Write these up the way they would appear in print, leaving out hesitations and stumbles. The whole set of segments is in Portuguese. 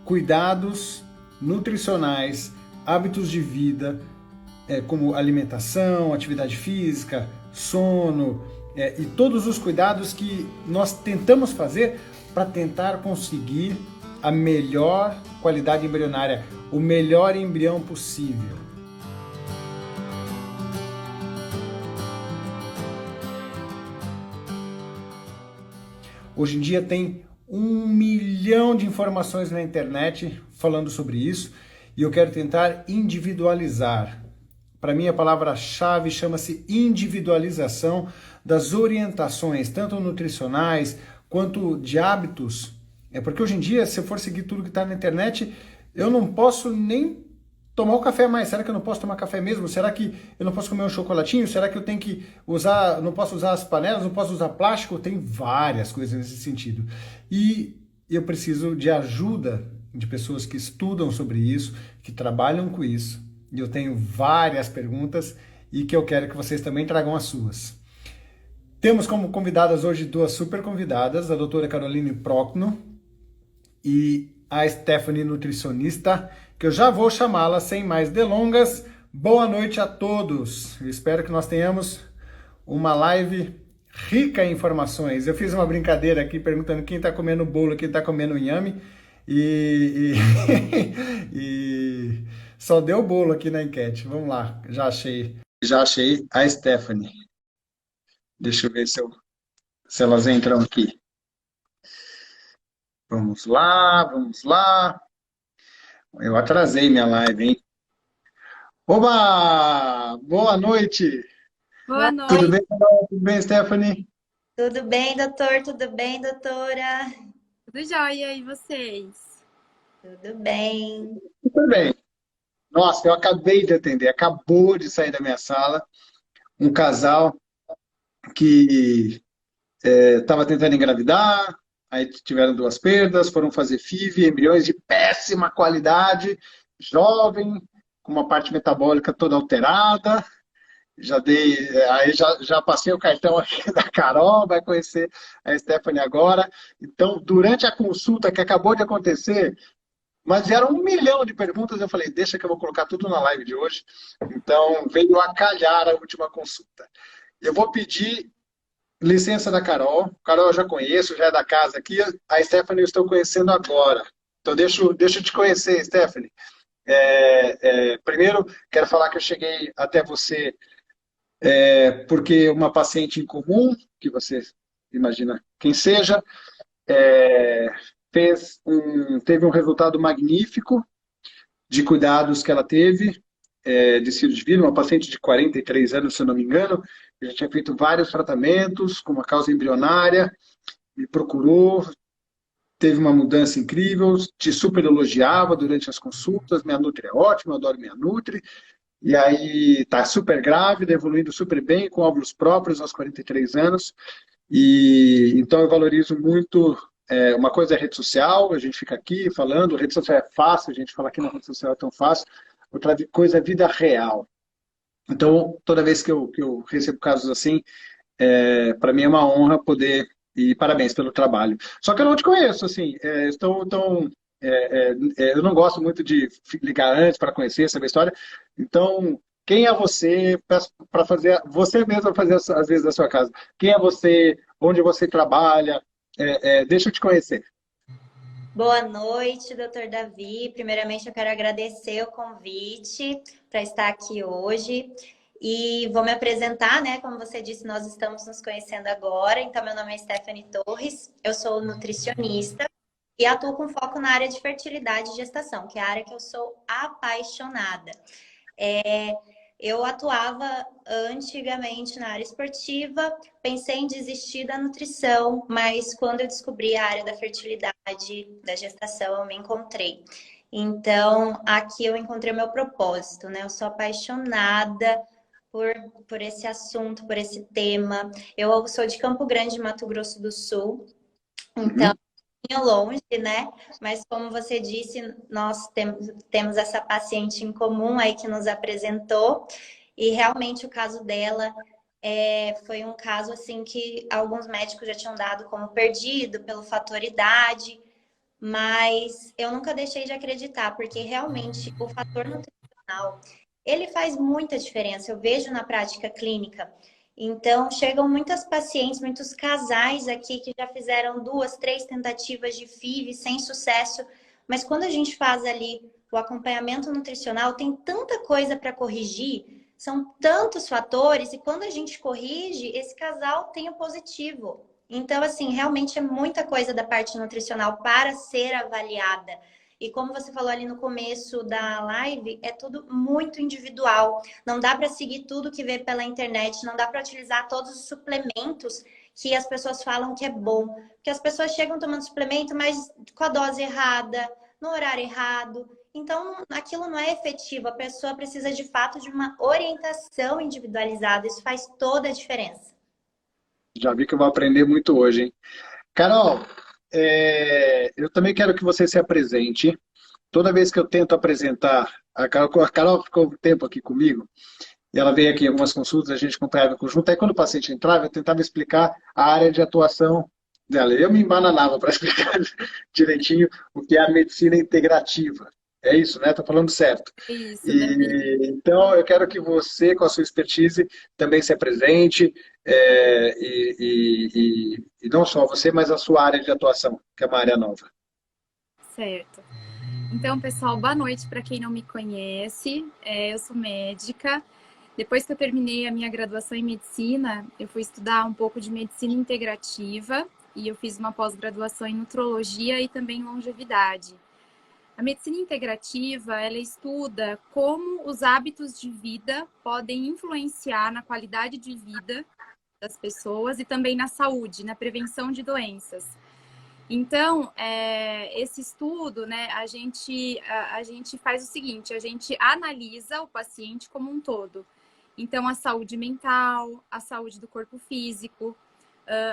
cuidados nutricionais, hábitos de vida, como alimentação, atividade física, sono, e todos os cuidados que nós tentamos fazer para tentar conseguir a melhor qualidade embrionária, o melhor embrião possível. Hoje em dia tem 1 milhão de informações na internet falando sobre isso e eu quero tentar individualizar. Para mim, a palavra-chave chama-se individualização das orientações, tanto nutricionais quanto de hábitos. É porque hoje em dia, se eu for seguir tudo que está na internet, eu não posso nem tomar o café mais. Será que eu não posso tomar café mesmo? Será que eu não posso comer um chocolatinho? Será que eu tenho que usar, não posso usar as panelas, não posso usar plástico? Tem várias coisas nesse sentido. E eu preciso de ajuda de pessoas que estudam sobre isso, que trabalham com isso. E eu tenho várias perguntas e que eu quero que vocês também tragam as suas. Temos como convidadas hoje 2 super convidadas, a doutora Caroline Procno e a Stephanie, nutricionista, que eu já vou chamá-la sem mais delongas. Boa noite a todos. Eu espero que nós tenhamos uma live rica em informações. Eu fiz uma brincadeira aqui perguntando quem está comendo bolo, quem está comendo inhame e só deu bolo aqui na enquete. Vamos lá, já achei. Já achei a Stephanie. Deixa eu ver se elas entram aqui. Vamos lá, vamos lá. Eu atrasei minha live, hein? Oba! Boa noite! Boa Tudo noite, bem, Carol? Tudo bem, Stephanie? Tudo bem, doutor? Tudo bem, doutora? tudo jóia e vocês? Tudo bem. Tudo bem. Nossa, eu acabei de atender, acabou de sair da minha sala, um casal que estava tentando engravidar, aí tiveram 2 perdas, foram fazer FIV, embriões de péssima qualidade, jovem, com uma parte metabólica toda alterada. Já dei, aí já passei o cartão aqui da Carol, vai conhecer a Stephanie agora. Então, durante a consulta que acabou de acontecer, mas vieram 1 milhão de perguntas, eu falei, deixa que eu vou colocar tudo na live de hoje. Então, veio a calhar a última consulta. Eu vou pedir licença da Carol. Carol eu já conheço, já é da casa aqui. A Stephanie eu estou conhecendo agora. Então, deixa eu te conhecer, Stephanie. Primeiro, quero falar que eu cheguei até você porque uma paciente em comum, que você imagina quem seja, é, teve um resultado magnífico de cuidados que ela teve, de cílios de vida, uma paciente de 43 anos, se eu não me engano, que já tinha feito vários tratamentos com uma causa embrionária, me procurou, teve uma mudança incrível, te super elogiava durante as consultas, minha Nutri é ótima, eu adoro minha Nutri, e aí tá super grávida, evoluindo super bem, com óvulos próprios aos 43 anos. E então eu valorizo muito. Uma coisa é rede social, a gente fica aqui falando, rede social é fácil, a gente fala aqui na rede social é tão fácil. Outra coisa é vida real. Então, toda vez que eu recebo casos assim, para mim é uma honra poder. E parabéns pelo trabalho. Só que eu não te conheço, assim, eu não gosto muito de ligar antes para conhecer, saber a história. Então, quem é você para fazer, você mesmo fazer às vezes da sua casa? Quem é você? Onde você trabalha? Deixa eu te conhecer. Boa noite, doutor Davi. Primeiramente, eu quero agradecer o convite para estar aqui hoje. E vou me apresentar, né? Como você disse, nós estamos nos conhecendo agora. Então, meu nome é Stephanie Torres, eu sou nutricionista e atuo com foco na área de fertilidade e gestação, que é a área que eu sou apaixonada. Eu atuava antigamente na área esportiva, pensei em desistir da nutrição, mas quando eu descobri a área da fertilidade, da gestação, eu me encontrei. Então, aqui eu encontrei o meu propósito, né? Eu sou apaixonada por esse assunto, por esse tema. Eu sou de Campo Grande, Mato Grosso do Sul, então Uhum. longe, né? Mas como você disse, nós temos essa paciente em comum aí que nos apresentou e realmente o caso dela foi um caso assim que alguns médicos já tinham dado como perdido pelo fator idade, mas eu nunca deixei de acreditar, porque realmente o fator nutricional, ele faz muita diferença, eu vejo na prática clínica. Então, chegam muitas pacientes, muitos casais aqui que já fizeram 2, 3 tentativas de FIV sem sucesso, mas quando a gente faz ali o acompanhamento nutricional, tem tanta coisa para corrigir, são tantos fatores, e quando a gente corrige, esse casal tem o positivo. Então, assim, realmente é muita coisa da parte nutricional para ser avaliada. E como você falou ali no começo da live, é tudo muito individual. Não dá para seguir tudo que vê pela internet, não dá para utilizar todos os suplementos que as pessoas falam que é bom. Porque as pessoas chegam tomando suplemento, mas com a dose errada, no horário errado. Então, aquilo não é efetivo. A pessoa precisa, de fato, de uma orientação individualizada. Isso faz toda a diferença. Já vi que eu vou aprender muito hoje, hein? Carol, eu também quero que você se apresente. Toda vez que eu tento apresentar, a Carol ficou um tempo aqui comigo, e ela veio aqui em algumas consultas, a gente acompanhava em conjunto, aí quando o paciente entrava, eu tentava explicar a área de atuação dela. Eu me embananava para explicar direitinho o que é a medicina integrativa. É isso, né? Estou falando certo. Isso, Davi. Então, eu quero que você, com a sua expertise, também se apresente, e não só você, mas a sua área de atuação, que é uma área nova. Certo. Então, pessoal, boa noite para quem não me conhece. Eu sou médica. Depois que eu terminei a minha graduação em medicina, eu fui estudar um pouco de medicina integrativa e eu fiz uma pós-graduação em nutrologia e também longevidade. A medicina integrativa, ela estuda como os hábitos de vida podem influenciar na qualidade de vida das pessoas e também na saúde, na prevenção de doenças. Então, esse estudo, né, a gente faz o seguinte, a gente analisa o paciente como um todo. Então, a saúde mental, a saúde do corpo físico,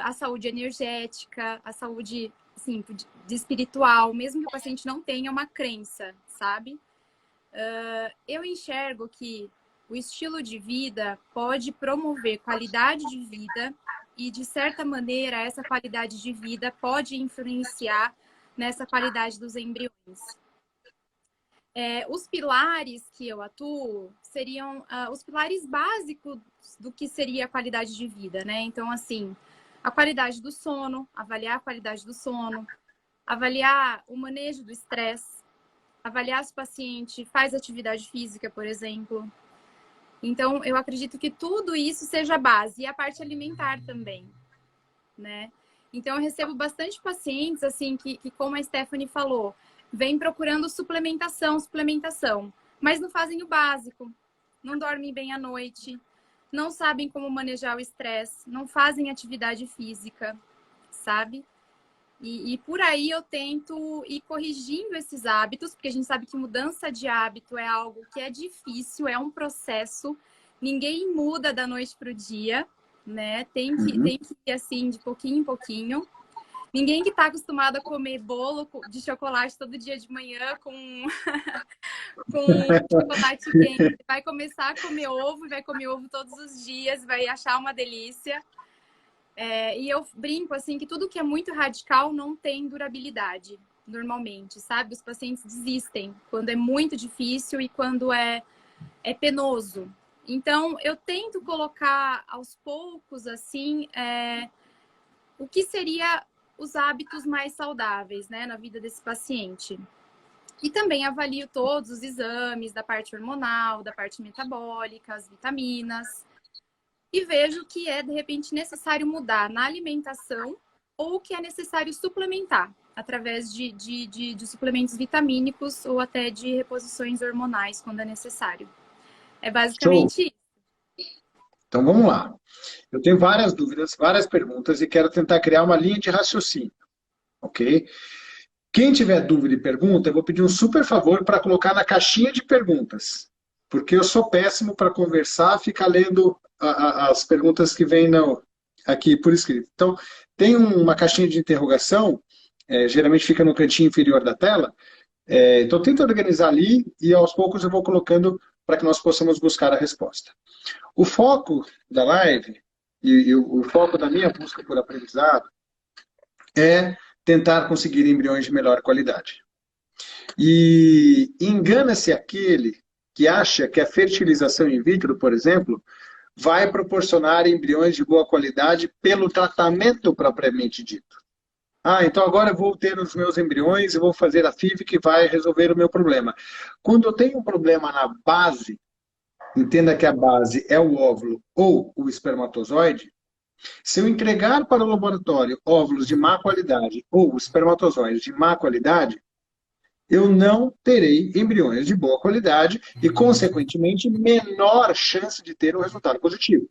a saúde energética, a saúde, assim, de espiritual, mesmo que o paciente não tenha uma crença, sabe? Eu enxergo que o estilo de vida pode promover qualidade de vida e, de certa maneira, essa qualidade de vida pode influenciar nessa qualidade dos embriões. Os pilares que eu atuo seriam os pilares básicos do que seria a qualidade de vida, né? Então, assim, a qualidade do sono, avaliar a qualidade do sono, avaliar o manejo do estresse, avaliar se o paciente faz atividade física, por exemplo. Então, eu acredito que tudo isso seja base. E a parte alimentar também, né? Então, eu recebo bastante pacientes, assim, que como a Stephanie falou, vêm procurando suplementação, mas não fazem o básico, não dormem bem à noite, não sabem como manejar o estresse, não fazem atividade física, sabe? E por aí eu tento ir corrigindo esses hábitos, porque a gente sabe que mudança de hábito é algo que é difícil, é um processo. Ninguém muda da noite para o dia, né? Tem que ir assim, de pouquinho em pouquinho. Ninguém que está acostumado a comer bolo de chocolate todo dia de manhã com chocolate quente. Vai começar a comer ovo, vai comer ovo todos os dias, vai achar uma delícia. E eu brinco, assim, que tudo que é muito radical não tem durabilidade, normalmente, sabe? Os pacientes desistem quando é muito difícil e quando é penoso. Então, eu tento colocar aos poucos, assim, o que seria os hábitos mais saudáveis, né, na vida desse paciente. E também avalio todos os exames da parte hormonal, da parte metabólica, as vitaminas. E vejo que de repente, necessário mudar na alimentação ou que é necessário suplementar através de suplementos vitamínicos ou até de reposições hormonais, quando é necessário. É basicamente isso. Então, vamos lá. Eu tenho várias dúvidas, várias perguntas e quero tentar criar uma linha de raciocínio, ok? Quem tiver dúvida e pergunta, eu vou pedir um super favor para colocar na caixinha de perguntas, porque eu sou péssimo para conversar, ficar lendo as perguntas que vêm aqui por escrito. Então, tem uma caixinha de interrogação, geralmente fica no cantinho inferior da tela, então tenta organizar ali e aos poucos eu vou colocando para que nós possamos buscar a resposta. O foco da live e o foco da minha busca por aprendizado é tentar conseguir embriões de melhor qualidade. E engana-se aquele que acha que a fertilização in vitro, por exemplo, vai proporcionar embriões de boa qualidade pelo tratamento propriamente dito. Ah, então agora eu vou ter os meus embriões e vou fazer a FIV que vai resolver o meu problema. Quando eu tenho um problema na base, entenda que a base é o óvulo ou o espermatozoide, se eu entregar para o laboratório óvulos de má qualidade ou espermatozoides de má qualidade, eu não terei embriões de boa qualidade e, consequentemente, menor chance de ter um resultado positivo.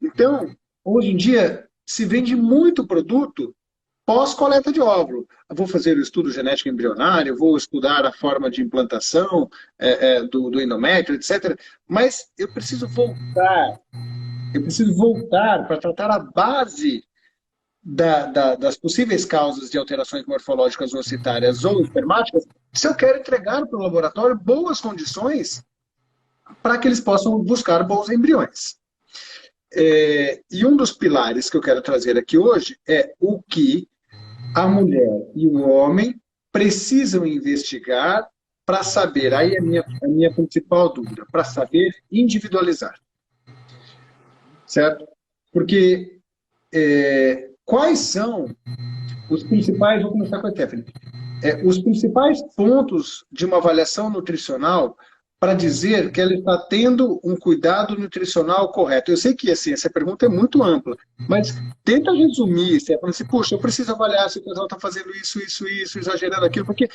Então, hoje em dia, se vende muito produto pós-coleta de óvulo. Eu vou fazer o estudo genético embrionário, vou estudar a forma de implantação do endométrio, etc. Mas eu preciso voltar para tratar a base das possíveis causas de alterações morfológicas ocitárias ou espermáticas, se eu quero entregar para o laboratório boas condições para que eles possam buscar bons embriões. E um dos pilares que eu quero trazer aqui hoje é o que a mulher e o homem precisam investigar para saber, aí é a minha principal dúvida, para saber individualizar. Certo? Porque quais são os principais, vou começar com a Stephanie, os principais pontos de uma avaliação nutricional para dizer que ela está tendo um cuidado nutricional correto? Eu sei que assim, essa pergunta é muito ampla, mas tenta resumir, se é para assim, puxa, eu preciso avaliar se o casal está fazendo isso, exagerando aquilo, porque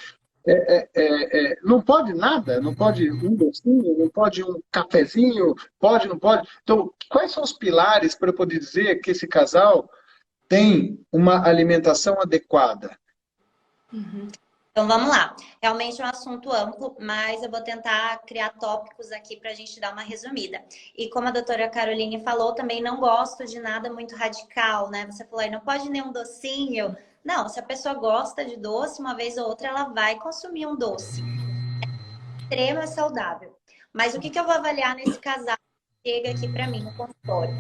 não pode nada, não pode um docinho, não pode um cafezinho, pode, não pode. Então, quais são os pilares para eu poder dizer que esse casal tem uma alimentação adequada? Então vamos lá. Realmente é um assunto amplo, mas eu vou tentar criar tópicos aqui para a gente dar uma resumida. E como a doutora Caroline falou, também não gosto de nada muito radical, né? Você falou aí, não pode nem um docinho. Não, se a pessoa gosta de doce, uma vez ou outra ela vai consumir um doce. Extremo é saudável. Mas o que eu vou avaliar nesse casal que chega aqui para mim no consultório?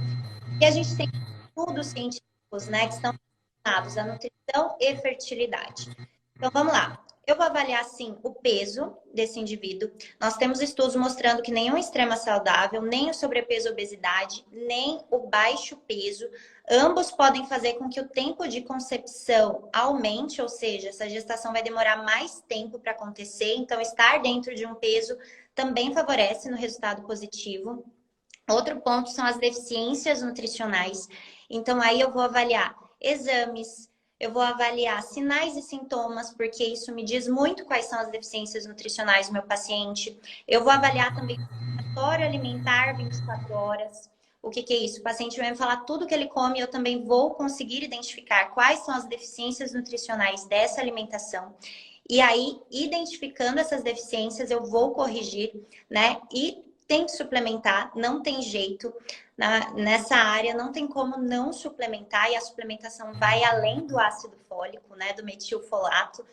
E a gente tem estudos científicos, né, que estão relacionados à nutrição e fertilidade. Então vamos lá. Eu vou avaliar, sim, o peso desse indivíduo. Nós temos estudos mostrando que nenhum extrema saudável, nem o sobrepeso e obesidade, nem o baixo peso, ambos podem fazer com que o tempo de concepção aumente, ou seja, essa gestação vai demorar mais tempo para acontecer. Então, estar dentro de um peso também favorece no resultado positivo. Outro ponto são as deficiências nutricionais. Então, aí eu vou avaliar exames, eu vou avaliar sinais e sintomas, porque isso me diz muito quais são as deficiências nutricionais do meu paciente. Eu vou avaliar também o relatório alimentar 24 horas. O que é isso? O paciente vai me falar tudo que ele come, eu também vou conseguir identificar quais são as deficiências nutricionais dessa alimentação. E aí, identificando essas deficiências, eu vou corrigir, né? E tem que suplementar, não tem jeito. Nessa área não tem como não suplementar, e a suplementação vai além do ácido fólico, né, do metilfolato,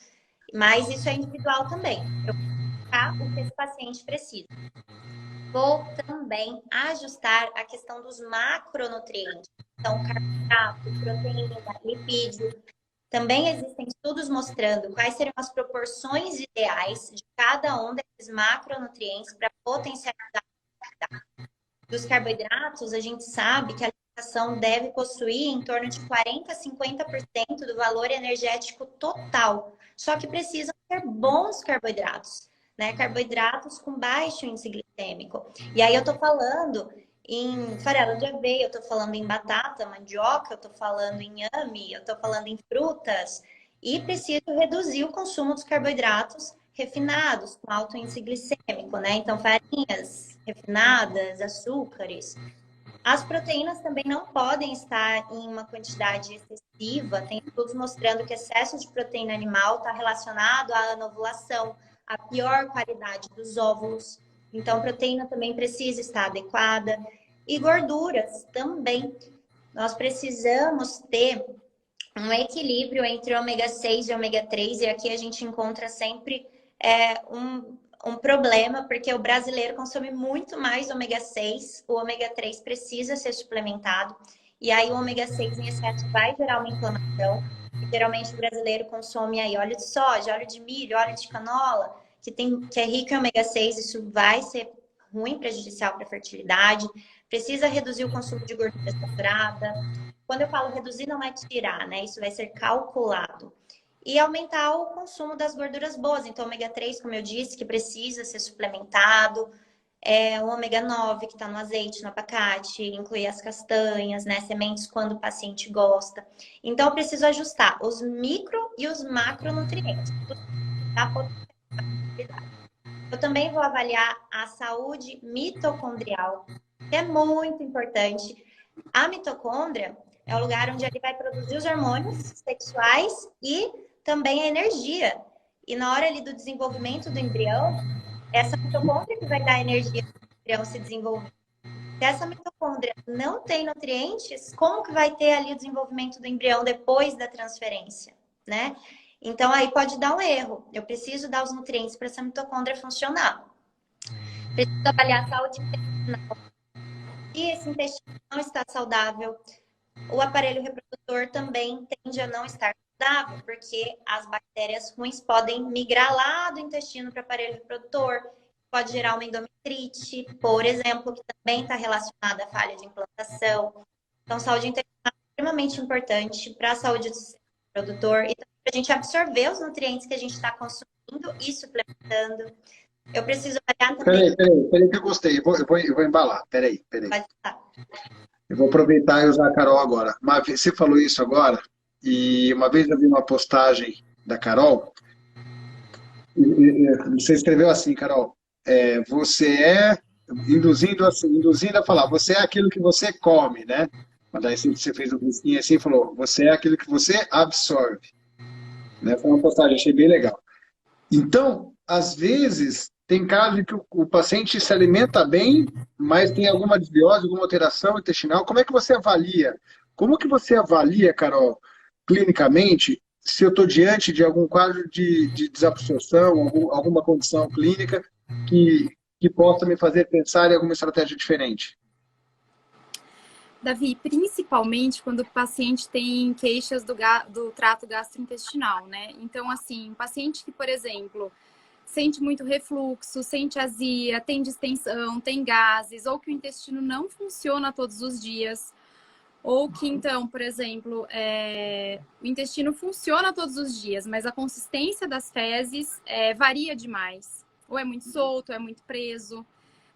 mas isso é individual também. Eu vou buscar o que esse paciente precisa. Vou também ajustar a questão dos macronutrientes, então carboidrato, proteína, lipídio. Também existem estudos mostrando quais seriam as proporções ideais de cada um desses macronutrientes para potencializar a qualidade. Dos carboidratos, a gente sabe que a alimentação deve possuir em torno de 40% a 50% do valor energético total. Só que precisam ser bons carboidratos, né? Carboidratos com baixo índice glicêmico. E aí eu tô falando em farelo de aveia, eu tô falando em batata, mandioca, eu tô falando em inhame, eu tô falando em frutas. E preciso reduzir o consumo dos carboidratos refinados, com alto índice glicêmico, né? Então, farinhas refinadas, açúcares. As proteínas também não podem estar em uma quantidade excessiva. Tem estudos mostrando que excesso de proteína animal está relacionado à anovulação, à pior qualidade dos óvulos. Então, proteína também precisa estar adequada. E gorduras também. Nós precisamos ter um equilíbrio entre ômega 6 e ômega 3. E aqui a gente encontra sempre um problema, porque o brasileiro consome muito mais ômega 6. O ômega 3 precisa ser suplementado. E aí o ômega 6 em excesso vai gerar uma inflamação. Geralmente o brasileiro consome aí óleo de soja, óleo de milho, óleo de canola, que é rico em ômega 6, isso vai ser ruim, prejudicial para a fertilidade. Precisa reduzir o consumo de gordura saturada. Quando eu falo reduzir, não é tirar, né? Isso vai ser calculado. E aumentar o consumo das gorduras boas. Então, ômega 3, como eu disse, que precisa ser suplementado. O ômega 9, que está no azeite, no abacate, incluir as castanhas, né? Sementes quando o paciente gosta. Então, eu preciso ajustar os micro e os macronutrientes. Eu também vou avaliar a saúde mitocondrial, que é muito importante. A mitocôndria é o lugar onde ele vai produzir os hormônios sexuais e também a energia. E na hora ali do desenvolvimento do embrião, essa mitocôndria que vai dar energia para o embrião se desenvolver. Se essa mitocôndria não tem nutrientes, como que vai ter ali o desenvolvimento do embrião depois da transferência, né? Então, aí pode dar um erro. Eu preciso dar os nutrientes para essa mitocôndria funcionar. Preciso avaliar a saúde intestinal. Se esse intestino não está saudável, o aparelho reprodutor também tende a não estar saudável, porque as bactérias ruins podem migrar lá do intestino para o aparelho reprodutor. Pode gerar uma endometrite, por exemplo, que também está relacionada à falha de implantação. Então, saúde intestinal é extremamente importante para a saúde do sistema reprodutor e para a gente absorver os nutrientes que a gente está consumindo e suplementando. Eu preciso avaliar também... Peraí que eu gostei. Eu vou embalar. Peraí. Pode estar. Eu vou aproveitar e usar a Carol agora. Você falou isso agora, e uma vez eu vi uma postagem da Carol, você escreveu assim, Carol, você induzindo a falar, você é aquilo que você come, né? Mas daí você fez um risquinho assim e falou, você é aquilo que você absorve. Né? Foi uma postagem, achei bem legal. Então, às vezes, tem casos em que o paciente se alimenta bem, mas tem alguma desbiose, alguma alteração intestinal. Como é que você avalia? Como que você avalia, Carol, clinicamente, se eu estou diante de algum quadro de desabsorção, alguma condição clínica que possa me fazer pensar em alguma estratégia diferente? Davi, principalmente quando o paciente tem queixas do trato gastrointestinal, né? Então, assim, um paciente que, por exemplo, sente muito refluxo, sente azia, tem distensão, tem gases, ou que o intestino não funciona todos os dias, ou que, então, por exemplo, o intestino funciona todos os dias, mas a consistência das fezes varia demais. Ou é muito solto, ou é muito preso.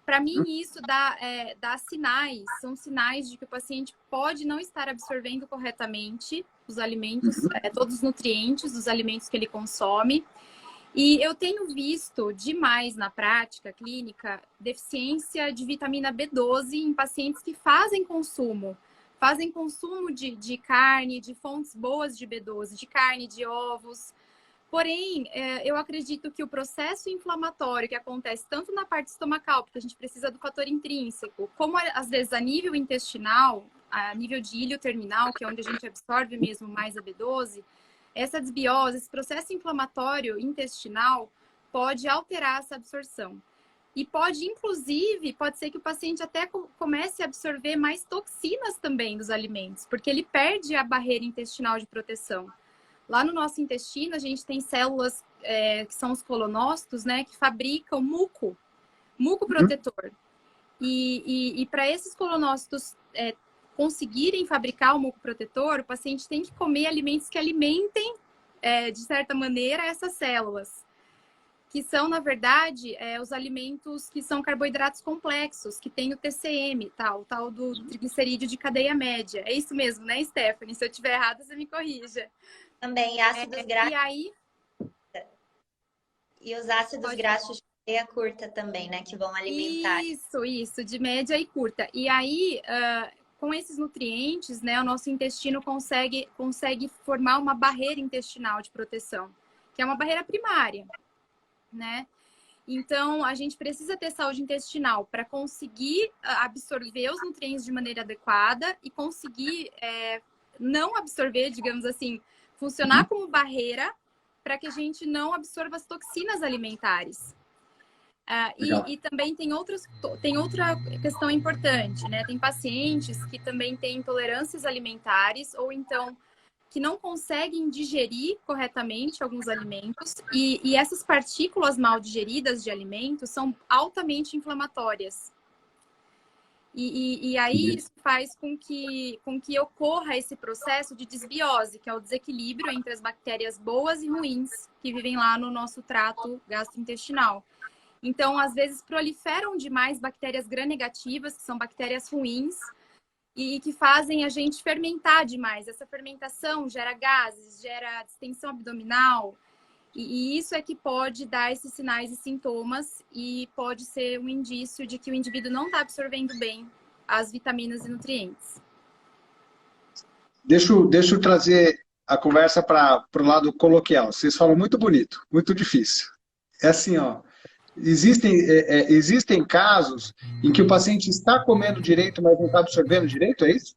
Para mim, isso dá sinais, são sinais de que o paciente pode não estar absorvendo corretamente os alimentos, todos os nutrientes dos alimentos que ele consome. E eu tenho visto demais na prática clínica deficiência de vitamina B12 em pacientes que fazem consumo de carne, de fontes boas de B12, de carne, de ovos. Porém, eu acredito que o processo inflamatório que acontece tanto na parte estomacal, porque a gente precisa do fator intrínseco, como às vezes a nível intestinal, a nível de ilho terminal, que é onde a gente absorve mesmo mais a B12, essa desbiose, esse processo inflamatório intestinal pode alterar essa absorção. E pode ser que o paciente até comece a absorver mais toxinas também dos alimentos, porque ele perde a barreira intestinal de proteção. Lá no nosso intestino, a gente tem células que são os colonócitos, né, que fabricam muco protetor. E para esses colonócitos conseguirem fabricar o muco protetor, o paciente tem que comer alimentos que alimentem, de certa maneira, essas células. Que são, na verdade, os alimentos que são carboidratos complexos, que tem o TCM, o tal do triglicerídeo de cadeia média. É isso mesmo, né, Stephanie? Se eu estiver errada, você me corrija. Também ácidos graxos. E aí... E os ácidos graxos de cadeia curta também, né? Que vão alimentar. Isso, de média e curta. E aí, com esses nutrientes, né, o nosso intestino consegue formar uma barreira intestinal de proteção, que é uma barreira primária, né? Então, a gente precisa ter saúde intestinal para conseguir absorver os nutrientes de maneira adequada e conseguir não absorver, digamos assim, funcionar como barreira para que a gente não absorva as toxinas alimentares. E também tem outra questão importante, né? Tem pacientes que também têm intolerâncias alimentares ou então que não conseguem digerir corretamente alguns alimentos e essas partículas mal digeridas de alimentos são altamente inflamatórias. E aí isso faz com que ocorra esse processo de desbiose, que é o desequilíbrio entre as bactérias boas e ruins que vivem lá no nosso trato gastrointestinal. Então, às vezes, proliferam demais bactérias gram-negativas, que são bactérias ruins, e que fazem a gente fermentar demais. Essa fermentação gera gases, gera distensão abdominal, e isso é que pode dar esses sinais e sintomas e pode ser um indício de que o indivíduo não está absorvendo bem as vitaminas e nutrientes. Deixa eu trazer a conversa para o lado coloquial. Vocês falam muito bonito, muito difícil. É assim, ó. Existem casos em que o paciente está comendo direito, mas não está absorvendo direito, é isso?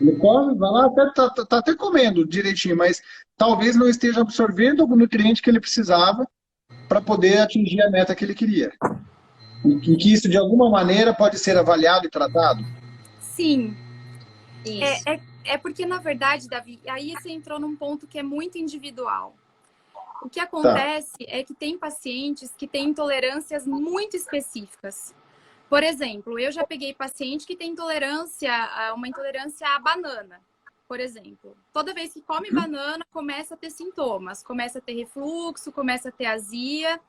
Ele come, vai lá, tá até comendo direitinho, mas talvez não esteja absorvendo algum nutriente que ele precisava para poder atingir a meta que ele queria. E que isso, de alguma maneira, pode ser avaliado e tratado? Sim. Isso. É porque, na verdade, Davi, aí você entrou num ponto que é muito individual. O que acontece é que tem pacientes que têm intolerâncias muito específicas. Por exemplo, eu já peguei paciente que tem uma intolerância à banana, por exemplo. Toda vez que come banana, começa a ter sintomas. Começa a ter refluxo, começa a ter azia.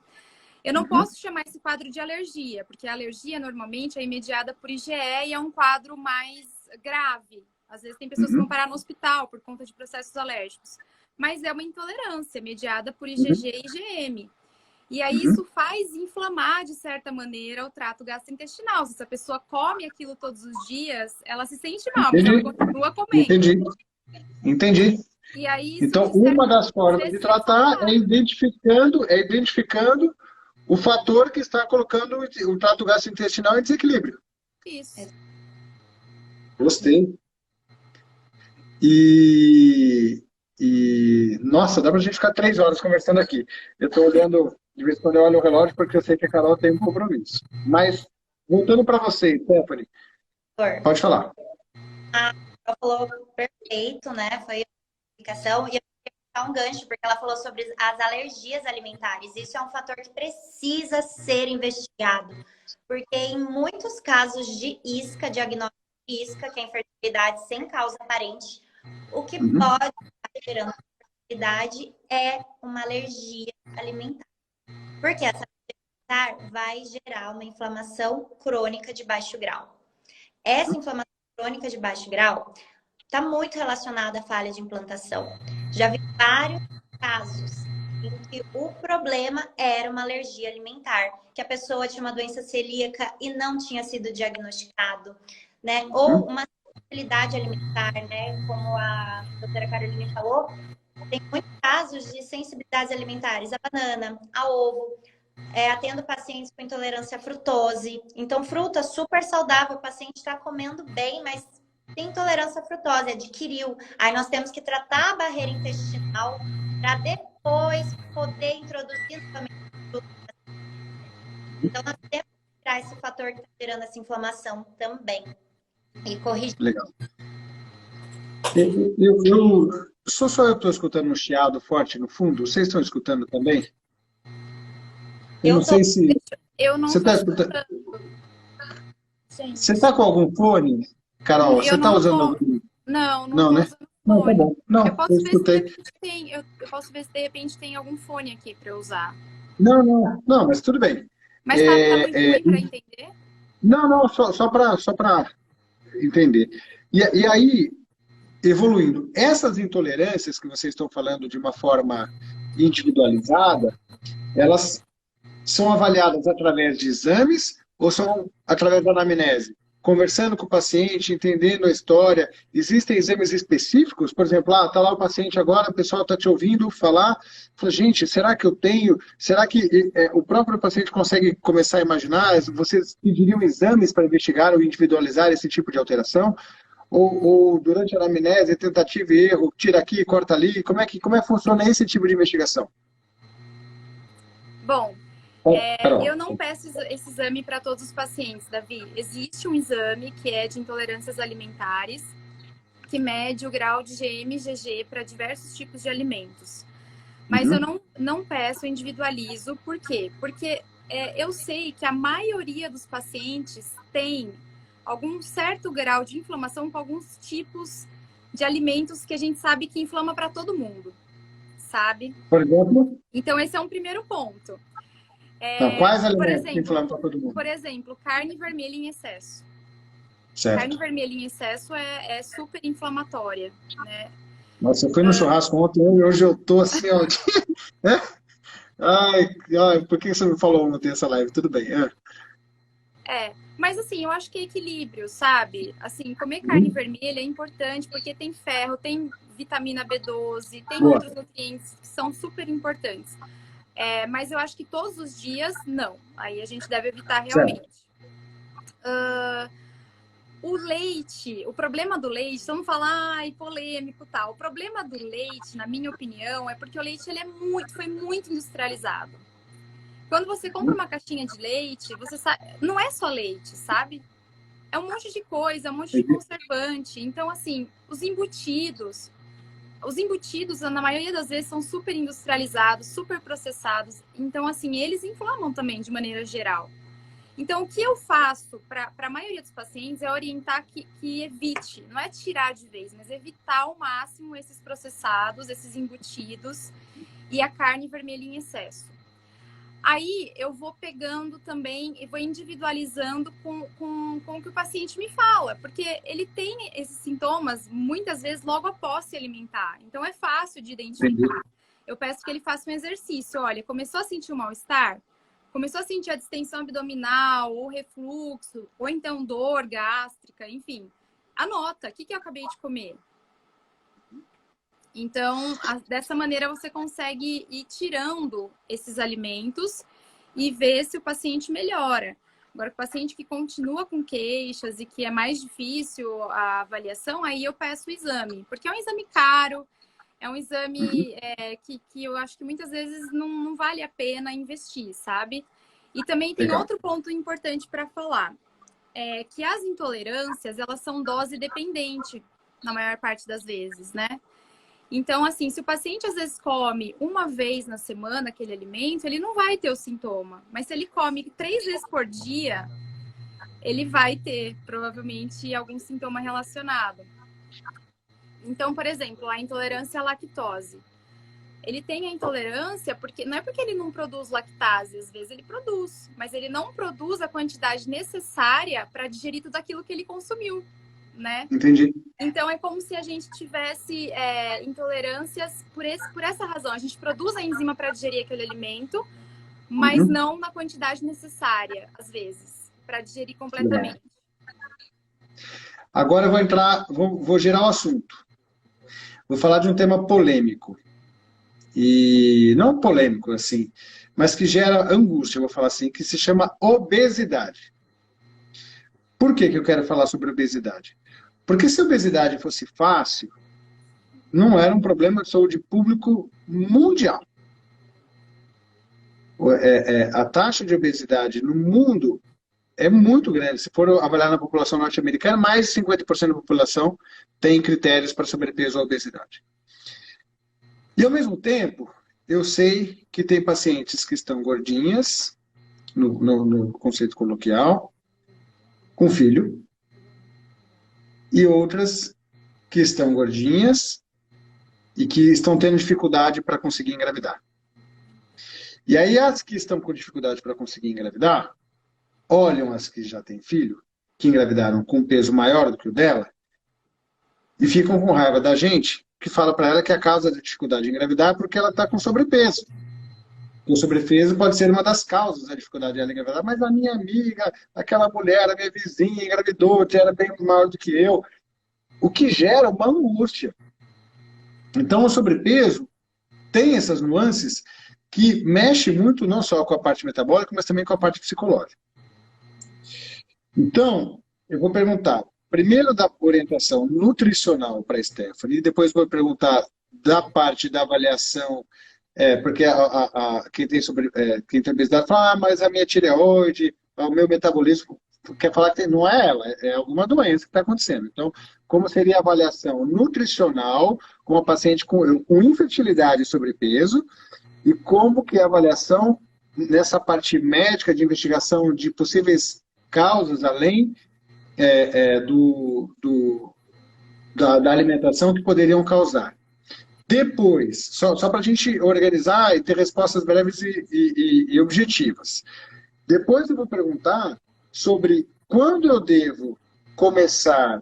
Eu não posso chamar esse quadro de alergia, porque a alergia, normalmente, é imediada por IgE e é um quadro mais grave. Às vezes tem pessoas que vão parar no hospital por conta de processos alérgicos. Mas é uma intolerância mediada por IgG e IgM. E aí isso faz inflamar, de certa maneira, o trato gastrointestinal. Se essa pessoa come aquilo todos os dias, ela se sente mal, mas ela continua comendo. Entendi. E aí, isso, então, uma das formas de tratar é identificando o fator que está colocando o trato gastrointestinal em desequilíbrio. Isso. Gostei. Nossa, dá pra gente ficar 3 horas conversando aqui. Eu tô olhando, de vez em quando eu olho o relógio, porque eu sei que a Carol tem um compromisso. Mas, voltando para você, Stephanie, pode falar. A Carol falou perfeito, né? Foi a explicação. E eu queria dar um gancho, porque ela falou sobre as alergias alimentares. Isso é um fator que precisa ser investigado. Porque em muitos casos de isca, diagnóstico de isca, que é infertilidade sem causa aparente, o que pode estar gerando infertilidade é uma alergia alimentar. Porque essa alergia alimentar vai gerar uma inflamação crônica de baixo grau. Essa inflamação crônica de baixo grau está muito relacionada à falha de implantação. Já vi vários casos em que o problema era uma alergia alimentar, que a pessoa tinha uma doença celíaca e não tinha sido diagnosticado, né? Ou uma sensibilidade alimentar, né? Como a doutora Caroline falou, tem muitos casos de sensibilidades alimentares à banana, a ovo, atendo pacientes com intolerância à frutose. Então, fruta super saudável, o paciente está comendo bem, mas tem intolerância à frutose, adquiriu. Aí nós temos que tratar a barreira intestinal para depois poder introduzir novamente fruta. Então, nós temos que tirar esse fator que está gerando essa inflamação também. E corrigir. Legal. Só eu estou escutando um chiado forte no fundo. Vocês estão escutando também? Eu não sei se... Eu não estou escutando. Você está com algum fone, Carol? Você está usando algum... Não né? usando fone. Não, tá bom. Não, eu posso ver se de repente tem algum fone aqui para eu usar. Não, mas tudo bem. Mas tá muito ruim para entender? Não, só para entender. E aí, evoluindo, essas intolerâncias que vocês estão falando de uma forma individualizada, elas são avaliadas através de exames ou são através da anamnese? Conversando com o paciente, entendendo a história, existem exames específicos? Por exemplo, tá lá o paciente agora, o pessoal está te ouvindo falar, fala, gente, será que eu tenho? Será que o próprio paciente consegue começar a imaginar? Vocês pediriam exames para investigar ou individualizar esse tipo de alteração? Ou durante a anamnese, tentativa e erro, tira aqui, corta ali? Como é que funciona esse tipo de investigação? Bom, eu não peço esse exame para todos os pacientes, Davi. Existe um exame que é de intolerâncias alimentares, que mede o grau de IgM e IgG para diversos tipos de alimentos. Mas eu não peço, eu individualizo. Por quê? Porque eu sei que a maioria dos pacientes tem algum certo grau de inflamação com alguns tipos de alimentos que a gente sabe que inflama para todo mundo, sabe? Por exemplo? Então, esse é um primeiro ponto. Então, quais alimentos que inflamam para todo mundo? Por exemplo, carne vermelha em excesso. Certo. Carne vermelha em excesso é super inflamatória, né? Nossa, eu fui no churrasco ontem e hoje eu tô assim, ó. Ai, por que você me falou ontem essa live? Tudo bem. Mas assim, eu acho que é equilíbrio, sabe? Assim, comer carne vermelha é importante porque tem ferro, tem vitamina B12, tem outros nutrientes que são super importantes. Mas eu acho que todos os dias, não. Aí a gente deve evitar realmente. O leite, o problema do leite, vamos falar, polêmico e tal. O problema do leite, na minha opinião, é porque o leite ele foi muito industrializado. Quando você compra uma caixinha de leite, você sabe, não é só leite, sabe? É um monte de coisa, um monte de conservante. Então, assim, os embutidos, na maioria das vezes, são super industrializados, super processados. Então, assim, eles inflamam também, de maneira geral. Então, o que eu faço para a maioria dos pacientes é orientar que evite, não é tirar de vez, mas evitar ao máximo esses processados, esses embutidos e a carne vermelha em excesso. Aí eu vou pegando também e vou individualizando com o que o paciente me fala, porque ele tem esses sintomas muitas vezes logo após se alimentar. Então é fácil de identificar. Eu peço que ele faça um exercício. Olha, começou a sentir um mal-estar? Começou a sentir a distensão abdominal, ou refluxo, ou então dor gástrica, enfim. Anota, o que eu acabei de comer? Então, dessa maneira você consegue ir tirando esses alimentos e ver se o paciente melhora. Agora, o paciente que continua com queixas e que é mais difícil a avaliação, aí eu peço o exame, porque é um exame caro, é um exame que eu acho que muitas vezes não vale a pena investir, sabe? E também tem outro ponto importante para falar, que as intolerâncias, elas são dose dependente, na maior parte das vezes, né? Então, assim, se o paciente às vezes come uma vez na semana aquele alimento, ele não vai ter o sintoma. Mas se ele come 3 vezes por dia, ele vai ter, provavelmente, algum sintoma relacionado. Então, por exemplo, a intolerância à lactose. Ele tem a intolerância porque não é porque ele não produz lactase, às vezes ele produz, mas ele não produz a quantidade necessária para digerir tudo aquilo que ele consumiu, né? Entendi. Então é como se a gente tivesse intolerâncias por essa razão. A gente produz a enzima para digerir aquele alimento, mas não na quantidade necessária, às vezes, para digerir completamente. Agora eu vou gerar o assunto. Vou falar de um tema polêmico. E não polêmico, assim, mas que gera angústia, eu vou falar assim, que se chama obesidade. Por que eu quero falar sobre obesidade? Porque se a obesidade fosse fácil, não era um problema de saúde público mundial. A taxa de obesidade no mundo é muito grande. Se for avaliar na população norte-americana, mais de 50% da população tem critérios para sobrepeso ou obesidade. E, ao mesmo tempo, eu sei que tem pacientes que estão gordinhas, no conceito coloquial, com filho, e outras que estão gordinhas e que estão tendo dificuldade para conseguir engravidar. E aí as que estão com dificuldade para conseguir engravidar, olham as que já têm filho, que engravidaram com um peso maior do que o dela, e ficam com raiva da gente, que fala para ela que a causa da dificuldade de engravidar é porque ela está com sobrepeso. O sobrepeso pode ser uma das causas da dificuldade de ela engravidar, mas a minha amiga, aquela mulher, a minha vizinha, engravidou, era bem maior do que eu. O que gera uma angústia. Então, o sobrepeso tem essas nuances que mexe muito não só com a parte metabólica, mas também com a parte psicológica. Então, eu vou perguntar, primeiro da orientação nutricional para a Stephanie, e depois vou perguntar da parte da avaliação, porque quem tem obesidade fala, mas a minha tireoide, o meu metabolismo, quer falar que não é ela, é alguma doença que está acontecendo. Então, como seria a avaliação nutricional com a paciente com infertilidade e sobrepeso, e como que é a avaliação nessa parte médica de investigação de possíveis causas, além da alimentação que poderiam causar. Depois, só para a gente organizar e ter respostas breves e objetivas. Depois eu vou perguntar sobre quando eu devo começar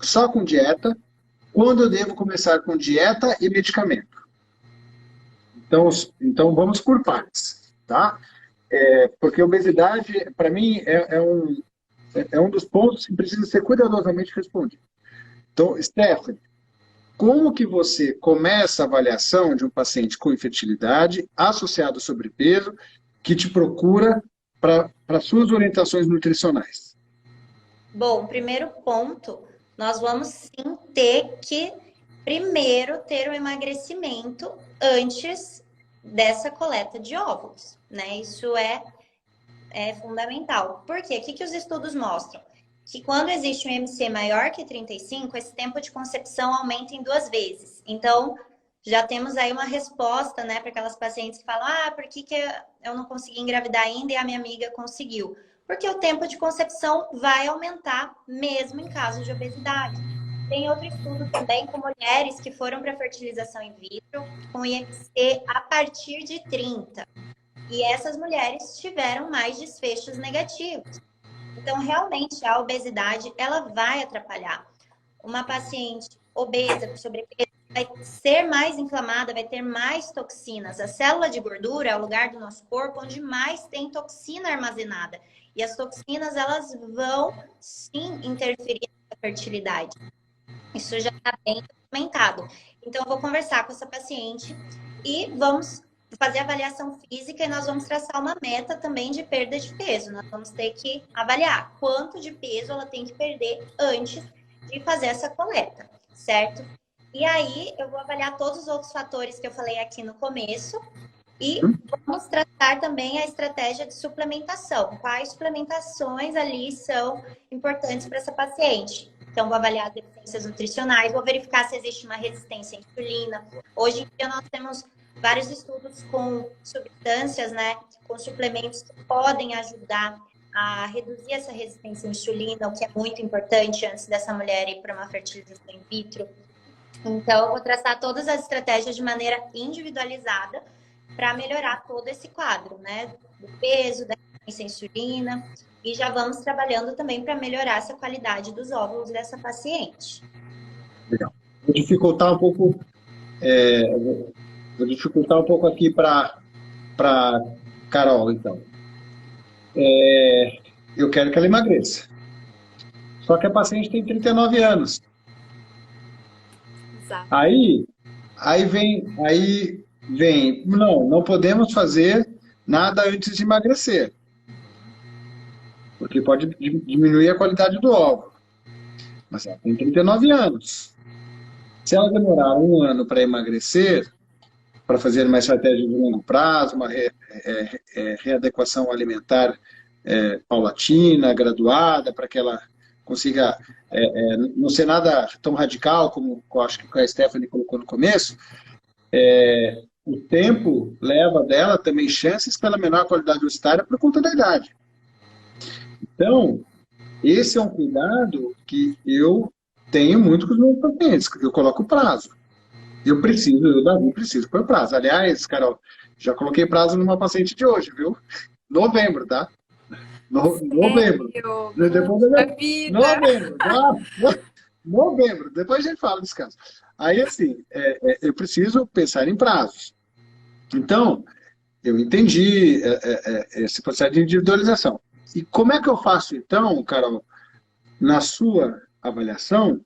só com dieta, quando eu devo começar com dieta e medicamento. Então vamos por partes, tá? Porque obesidade, para mim, é um dos pontos que precisa ser cuidadosamente respondido. Então, Stephanie, como que você começa a avaliação de um paciente com infertilidade associado ao sobrepeso que te procura para suas orientações nutricionais? Bom, primeiro ponto, nós vamos sim ter que primeiro ter o emagrecimento antes dessa coleta de óvulos, né? Isso é fundamental. Por quê? O que os estudos mostram? Que quando existe um IMC maior que 35, esse tempo de concepção aumenta em 2 vezes. Então, já temos aí uma resposta, né, para aquelas pacientes que falam, por que eu não consegui engravidar ainda e a minha amiga conseguiu? Porque o tempo de concepção vai aumentar mesmo em caso de obesidade. Tem outro estudo também com mulheres que foram para fertilização in vitro com IMC a partir de 30. E essas mulheres tiveram mais desfechos negativos. Então, realmente, a obesidade, ela vai atrapalhar. Uma paciente obesa, com sobrepeso, vai ser mais inflamada, vai ter mais toxinas. A célula de gordura é o lugar do nosso corpo onde mais tem toxina armazenada. E as toxinas, elas vão, sim, interferir na fertilidade. Isso já está bem documentado. Então, eu vou conversar com essa paciente e vamos fazer avaliação física e nós vamos traçar uma meta também de perda de peso. Nós vamos ter que avaliar quanto de peso ela tem que perder antes de fazer essa coleta, certo? E aí, eu vou avaliar todos os outros fatores que eu falei aqui no começo e vamos tratar também a estratégia de suplementação. Quais suplementações ali são importantes para essa paciente? Então, vou avaliar as deficiências nutricionais, vou verificar se existe uma resistência à insulina. Hoje em dia, nós temos vários estudos com substâncias, né, com suplementos que podem ajudar a reduzir essa resistência à insulina, o que é muito importante antes dessa mulher ir para uma fertilização in vitro. Então, eu vou traçar todas as estratégias de maneira individualizada para melhorar todo esse quadro, né, do peso, da resistência à insulina, e já vamos trabalhando também para melhorar essa qualidade dos óvulos dessa paciente. Legal. Vou dificultar um pouco, aqui para Carol, então. Eu quero que ela emagreça. Só que a paciente tem 39 anos. Exato. Aí vem, não podemos fazer nada antes de emagrecer. Porque pode diminuir a qualidade do óvulo. Mas ela tem 39 anos. Se ela demorar 1 ano para emagrecer, para fazer uma estratégia de longo prazo, uma readequação alimentar paulatina, graduada, para que ela consiga não ser nada tão radical como eu acho que a Stephanie colocou no começo, o tempo leva dela também chances pela menor qualidade ossária por conta da idade. Então, esse é um cuidado que eu tenho muito com os meus pacientes. Eu coloco prazo. Davi, preciso pôr prazo. Aliás, Carol, já coloquei prazo numa paciente de hoje, viu? Novembro, tá? Novembro. Depois novembro. Depois a gente fala desse caso. Aí, assim, eu preciso pensar em prazos. Então, eu entendi esse processo de individualização. E como é que eu faço, então, Carol, na sua avaliação,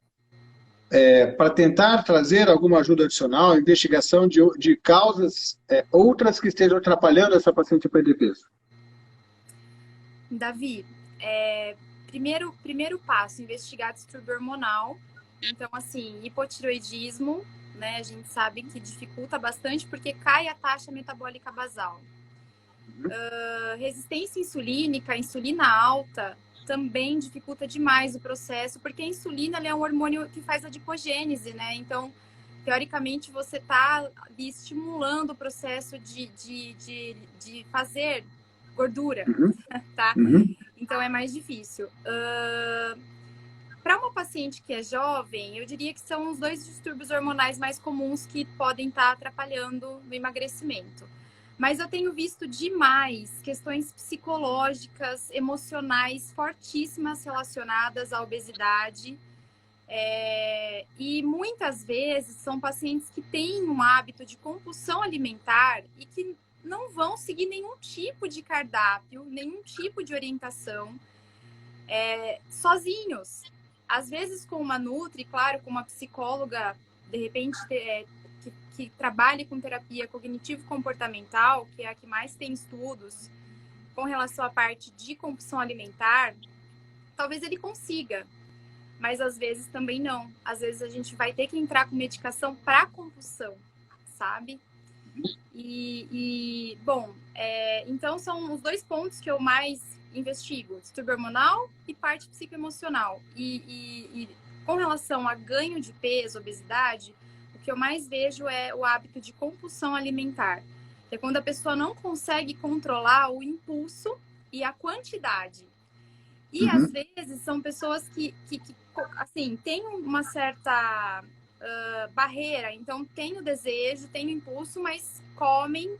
para tentar trazer alguma ajuda adicional, investigação de causas outras que estejam atrapalhando essa paciente a perder peso? Davi, primeiro passo, investigar distúrbio hormonal. Então, assim, hipotireoidismo, né, a gente sabe que dificulta bastante porque cai a taxa metabólica basal. Resistência insulínica, insulina alta, também dificulta demais o processo, porque a insulina ela é um hormônio que faz adipogênese, né? Então, teoricamente, você está estimulando o processo de fazer gordura, tá? Então, é mais difícil. Para uma paciente que é jovem, eu diria que são os 2 distúrbios hormonais mais comuns que podem estar atrapalhando no emagrecimento. Mas eu tenho visto demais questões psicológicas, emocionais fortíssimas relacionadas à obesidade. E muitas vezes são pacientes que têm um hábito de compulsão alimentar e que não vão seguir nenhum tipo de cardápio, nenhum tipo de orientação, sozinhos. Às vezes com uma nutri, claro, com uma psicóloga, de repente, que trabalhe com terapia cognitivo-comportamental, que é a que mais tem estudos com relação à parte de compulsão alimentar, talvez ele consiga, mas às vezes também não. Às vezes a gente vai ter que entrar com medicação para compulsão, sabe? Bom, então são os 2 pontos que eu mais investigo, distúrbio hormonal e parte psicoemocional. E com relação a ganho de peso, obesidade, o que eu mais vejo é o hábito de compulsão alimentar, que é quando a pessoa não consegue controlar o impulso e a quantidade. E às vezes são pessoas que assim, têm uma certa barreira, então tem o desejo, tem o impulso, mas comem.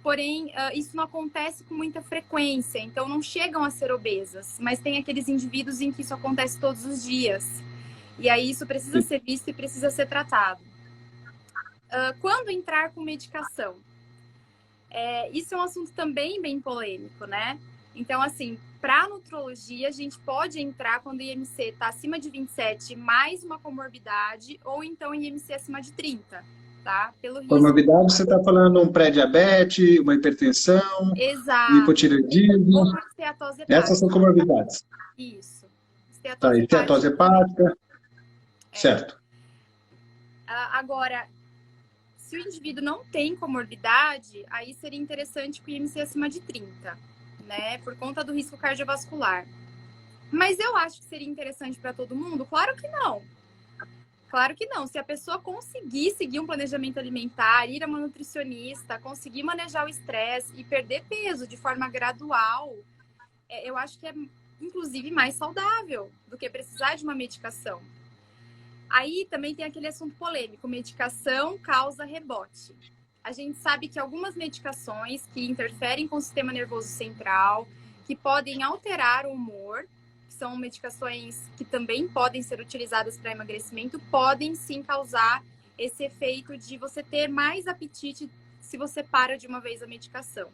Porém, isso não acontece com muita frequência, então não chegam a ser obesas, mas tem aqueles indivíduos em que isso acontece todos os dias. E aí isso precisa ser visto e precisa ser tratado. Quando entrar com medicação? Isso é um assunto também bem polêmico, né? Então, assim, para a nutrologia, a gente pode entrar quando o IMC está acima de 27 mais uma comorbidade, ou então IMC acima de 30. Tá? Pelo risco. Comorbidade, você está falando um pré-diabetes, uma hipertensão, exato, hipotireoidismo. ou uma esteatose hepática. Essas são comorbidades. Isso. Esteatose hepática. Certo. Agora, se o indivíduo não tem comorbidade, aí seria interessante com o IMC acima de 30, né? Por conta do risco cardiovascular. Mas eu acho que seria interessante para todo mundo? Claro que não. Claro que não. Se a pessoa conseguir seguir um planejamento alimentar, ir a uma nutricionista, conseguir manejar o estresse e perder peso de forma gradual, eu acho que é, inclusive, mais saudável do que precisar de uma medicação. Aí também tem aquele assunto polêmico, medicação causa rebote. A gente sabe que algumas medicações que interferem com o sistema nervoso central, que podem alterar o humor, são medicações que também podem ser utilizadas para emagrecimento, podem sim causar esse efeito de você ter mais apetite se você para de uma vez a medicação.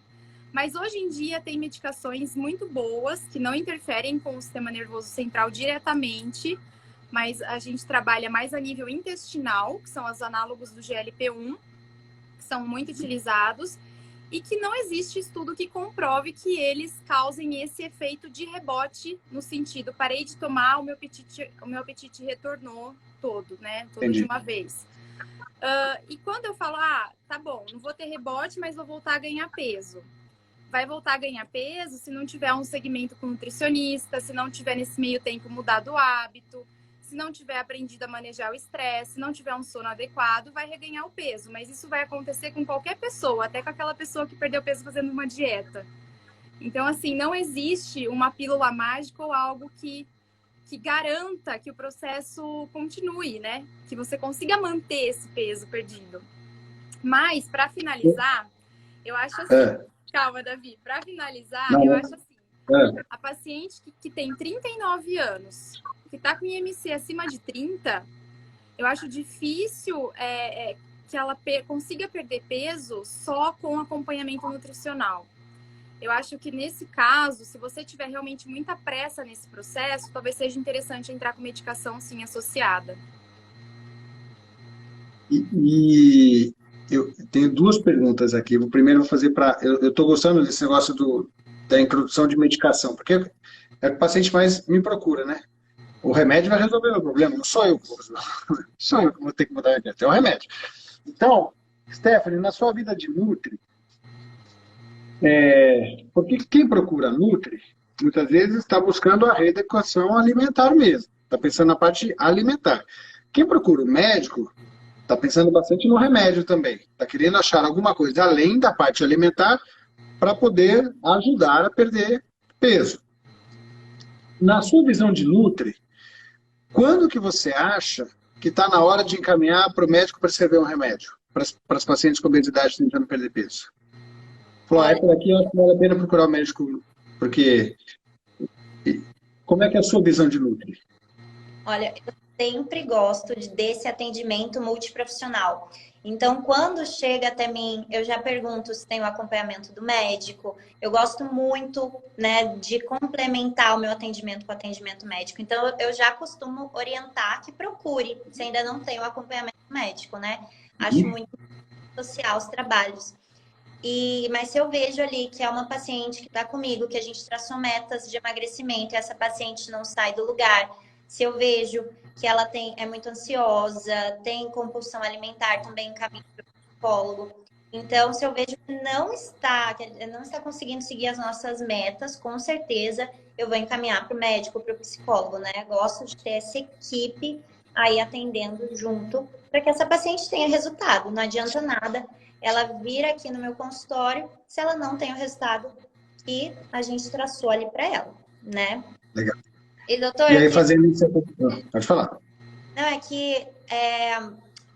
Mas hoje em dia tem medicações muito boas que não interferem com o sistema nervoso central diretamente, mas a gente trabalha mais a nível intestinal, que são os análogos do GLP-1, que são muito utilizados, e que não existe estudo que comprove que eles causem esse efeito de rebote, no sentido, parei de tomar, o meu apetite retornou todo, né? Todo Entendi. De uma vez. E quando eu falo, tá bom, não vou ter rebote, mas vou voltar a ganhar peso. Vai voltar a ganhar peso se não tiver um segmento com nutricionista, se não tiver nesse meio tempo mudado o hábito, se não tiver aprendido a manejar o estresse, se não tiver um sono adequado, vai reganhar o peso. Mas isso vai acontecer com qualquer pessoa, até com aquela pessoa que perdeu peso fazendo uma dieta. Então, assim, não existe uma pílula mágica ou algo que garanta que o processo continue, né? Que você consiga manter esse peso perdido. Mas, para finalizar, eu acho assim... Calma, Davi. Para finalizar, eu acho assim... A paciente que tem 39 anos... que está com IMC acima de 30, eu acho difícil que ela consiga perder peso só com acompanhamento nutricional. Eu acho que nesse caso, se você tiver realmente muita pressa nesse processo, talvez seja interessante entrar com medicação sim associada. E eu tenho 2 perguntas aqui. O primeiro eu vou fazer para... Eu estou gostando desse negócio da introdução de medicação, porque é que o paciente mais me procura, né? O remédio vai resolver o meu problema, não sou eu que vou resolver. Sou eu que vou ter que mudar a dieta, é o remédio. Então, Stephanie, na sua vida de Nutri, porque quem procura Nutri muitas vezes está buscando a readequação alimentar mesmo, está pensando na parte alimentar. Quem procura o médico está pensando bastante no remédio também, está querendo achar alguma coisa além da parte alimentar para poder ajudar a perder peso. Na sua visão de Nutri, quando que você acha que está na hora de encaminhar para o médico prescrever um remédio para as pacientes com obesidade tentando perder peso? Falou, é por aqui, eu acho que vale a pena procurar o médico, porque... Como é que é a sua visão de Nutri? Olha, eu sempre gosto desse atendimento multiprofissional. Então, quando chega até mim, eu já pergunto se tem o acompanhamento do médico. Eu gosto muito, né, de complementar o meu atendimento com o atendimento médico. Então, eu já costumo orientar que procure, se ainda não tem o acompanhamento médico, né? Acho muito social os trabalhos. Mas se eu vejo ali que é uma paciente que está comigo, que a gente traçou metas de emagrecimento e essa paciente não sai do lugar, se eu vejo que ela é muito ansiosa, tem compulsão alimentar, também encaminho para o psicólogo. Então, se eu vejo que não está conseguindo seguir as nossas metas, com certeza eu vou encaminhar para o médico, para o psicólogo, né? Gosto de ter essa equipe aí atendendo junto para que essa paciente tenha resultado. Não adianta nada ela vir aqui no meu consultório se ela não tem o resultado que a gente traçou ali para ela, né? Legal. E, doutor, E aí, fazendo isso, pode falar. Não, é que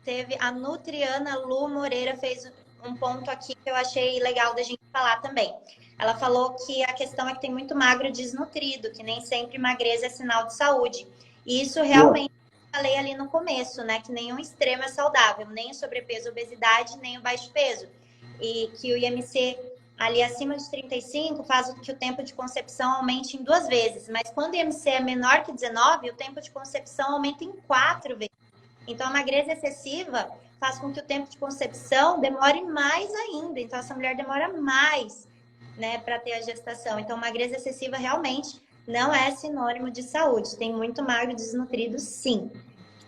teve a Nutriana Lu Moreira fez um ponto aqui que eu achei legal da gente falar também. Ela falou que a questão é que tem muito magro desnutrido, que nem sempre magreza é sinal de saúde. E isso realmente eu falei ali no começo, né? Que nenhum extremo é saudável, nem o sobrepeso, obesidade, nem o baixo peso. E que o IMC ali acima de 35 faz com que o tempo de concepção aumente em 2 vezes. Mas quando o IMC é menor que 19, o tempo de concepção aumenta em 4 vezes. Então, a magreza excessiva faz com que o tempo de concepção demore mais ainda. Então, essa mulher demora mais, né, para ter a gestação. Então, magreza excessiva realmente não é sinônimo de saúde. Tem muito magro desnutrido, sim.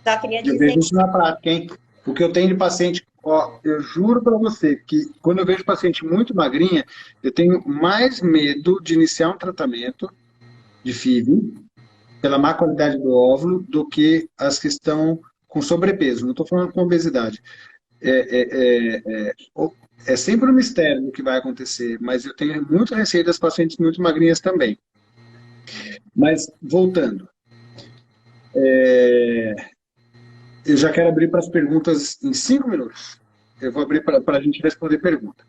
Só queria dizer... Eu vejo isso na prática, hein? O que eu tenho de paciente... Ó, eu juro para você que quando eu vejo paciente muito magrinha, eu tenho mais medo de iniciar um tratamento de FIV pela má qualidade do óvulo do que as que estão com sobrepeso. Não estou falando com obesidade. É sempre um mistério do que vai acontecer, mas eu tenho muito receio das pacientes muito magrinhas também. Mas, voltando, eu já quero abrir para as perguntas em 5 minutos. Eu vou abrir para a gente responder pergunta.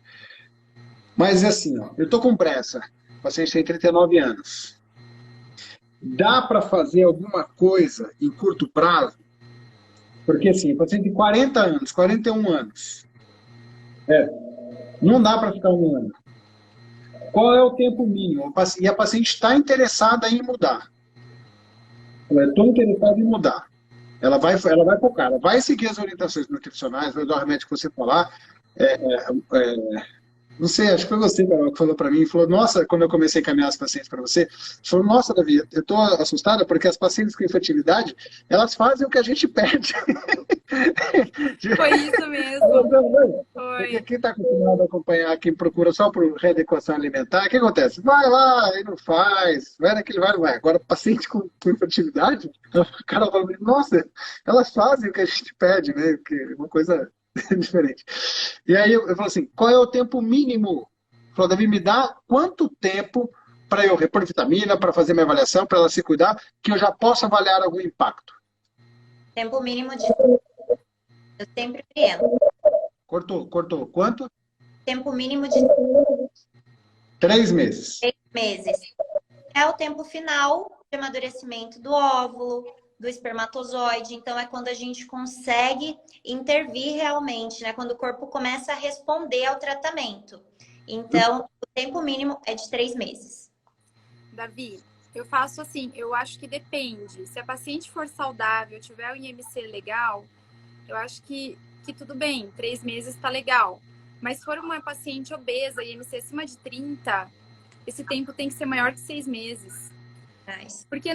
Mas, assim, ó, eu estou com pressa. O paciente tem 39 anos. Dá para fazer alguma coisa em curto prazo? Porque, assim, o paciente tem 40 anos, 41 anos. Não dá para ficar um ano. Qual é o tempo mínimo? E a paciente está interessada em mudar. Ela estou interessada em mudar. Ela vai focar, ela vai seguir as orientações nutricionais, vai dar o remédio que você falar. Não sei, acho que foi você, Carol, que falou para mim, falou, nossa, quando eu comecei a encaminhar as pacientes para você, falou, nossa, Davi, eu estou assustada porque as pacientes com infertilidade, elas fazem o que a gente pede. Foi isso mesmo. Porque quem está acostumado a acompanhar, quem procura só por readequação alimentar, o que acontece? Vai lá e não faz, vai naquele vai, não vai. Agora, paciente com infertilidade, o cara fala, nossa, elas fazem o que a gente pede, né? Que é uma coisa diferente. E aí eu falo assim, qual é o tempo mínimo? Falou, Davi, me dá quanto tempo para eu repor vitamina, para fazer minha avaliação, para ela se cuidar, que eu já possa avaliar algum impacto? Tempo mínimo de... Eu sempre oriento. Cortou. Quanto? Tempo mínimo de 3 meses. 3 meses. É o tempo final de amadurecimento do óvulo, do espermatozoide. Então, é quando a gente consegue intervir realmente, né? Quando o corpo começa a responder ao tratamento. Então, o tempo mínimo é de 3 meses. Davi, eu faço assim, eu acho que depende. Se a paciente for saudável, tiver o IMC legal, eu acho que tudo bem, 3 meses está legal. Mas se for uma paciente obesa, IMC acima de 30, esse tempo tem que ser maior que 6 meses. Porque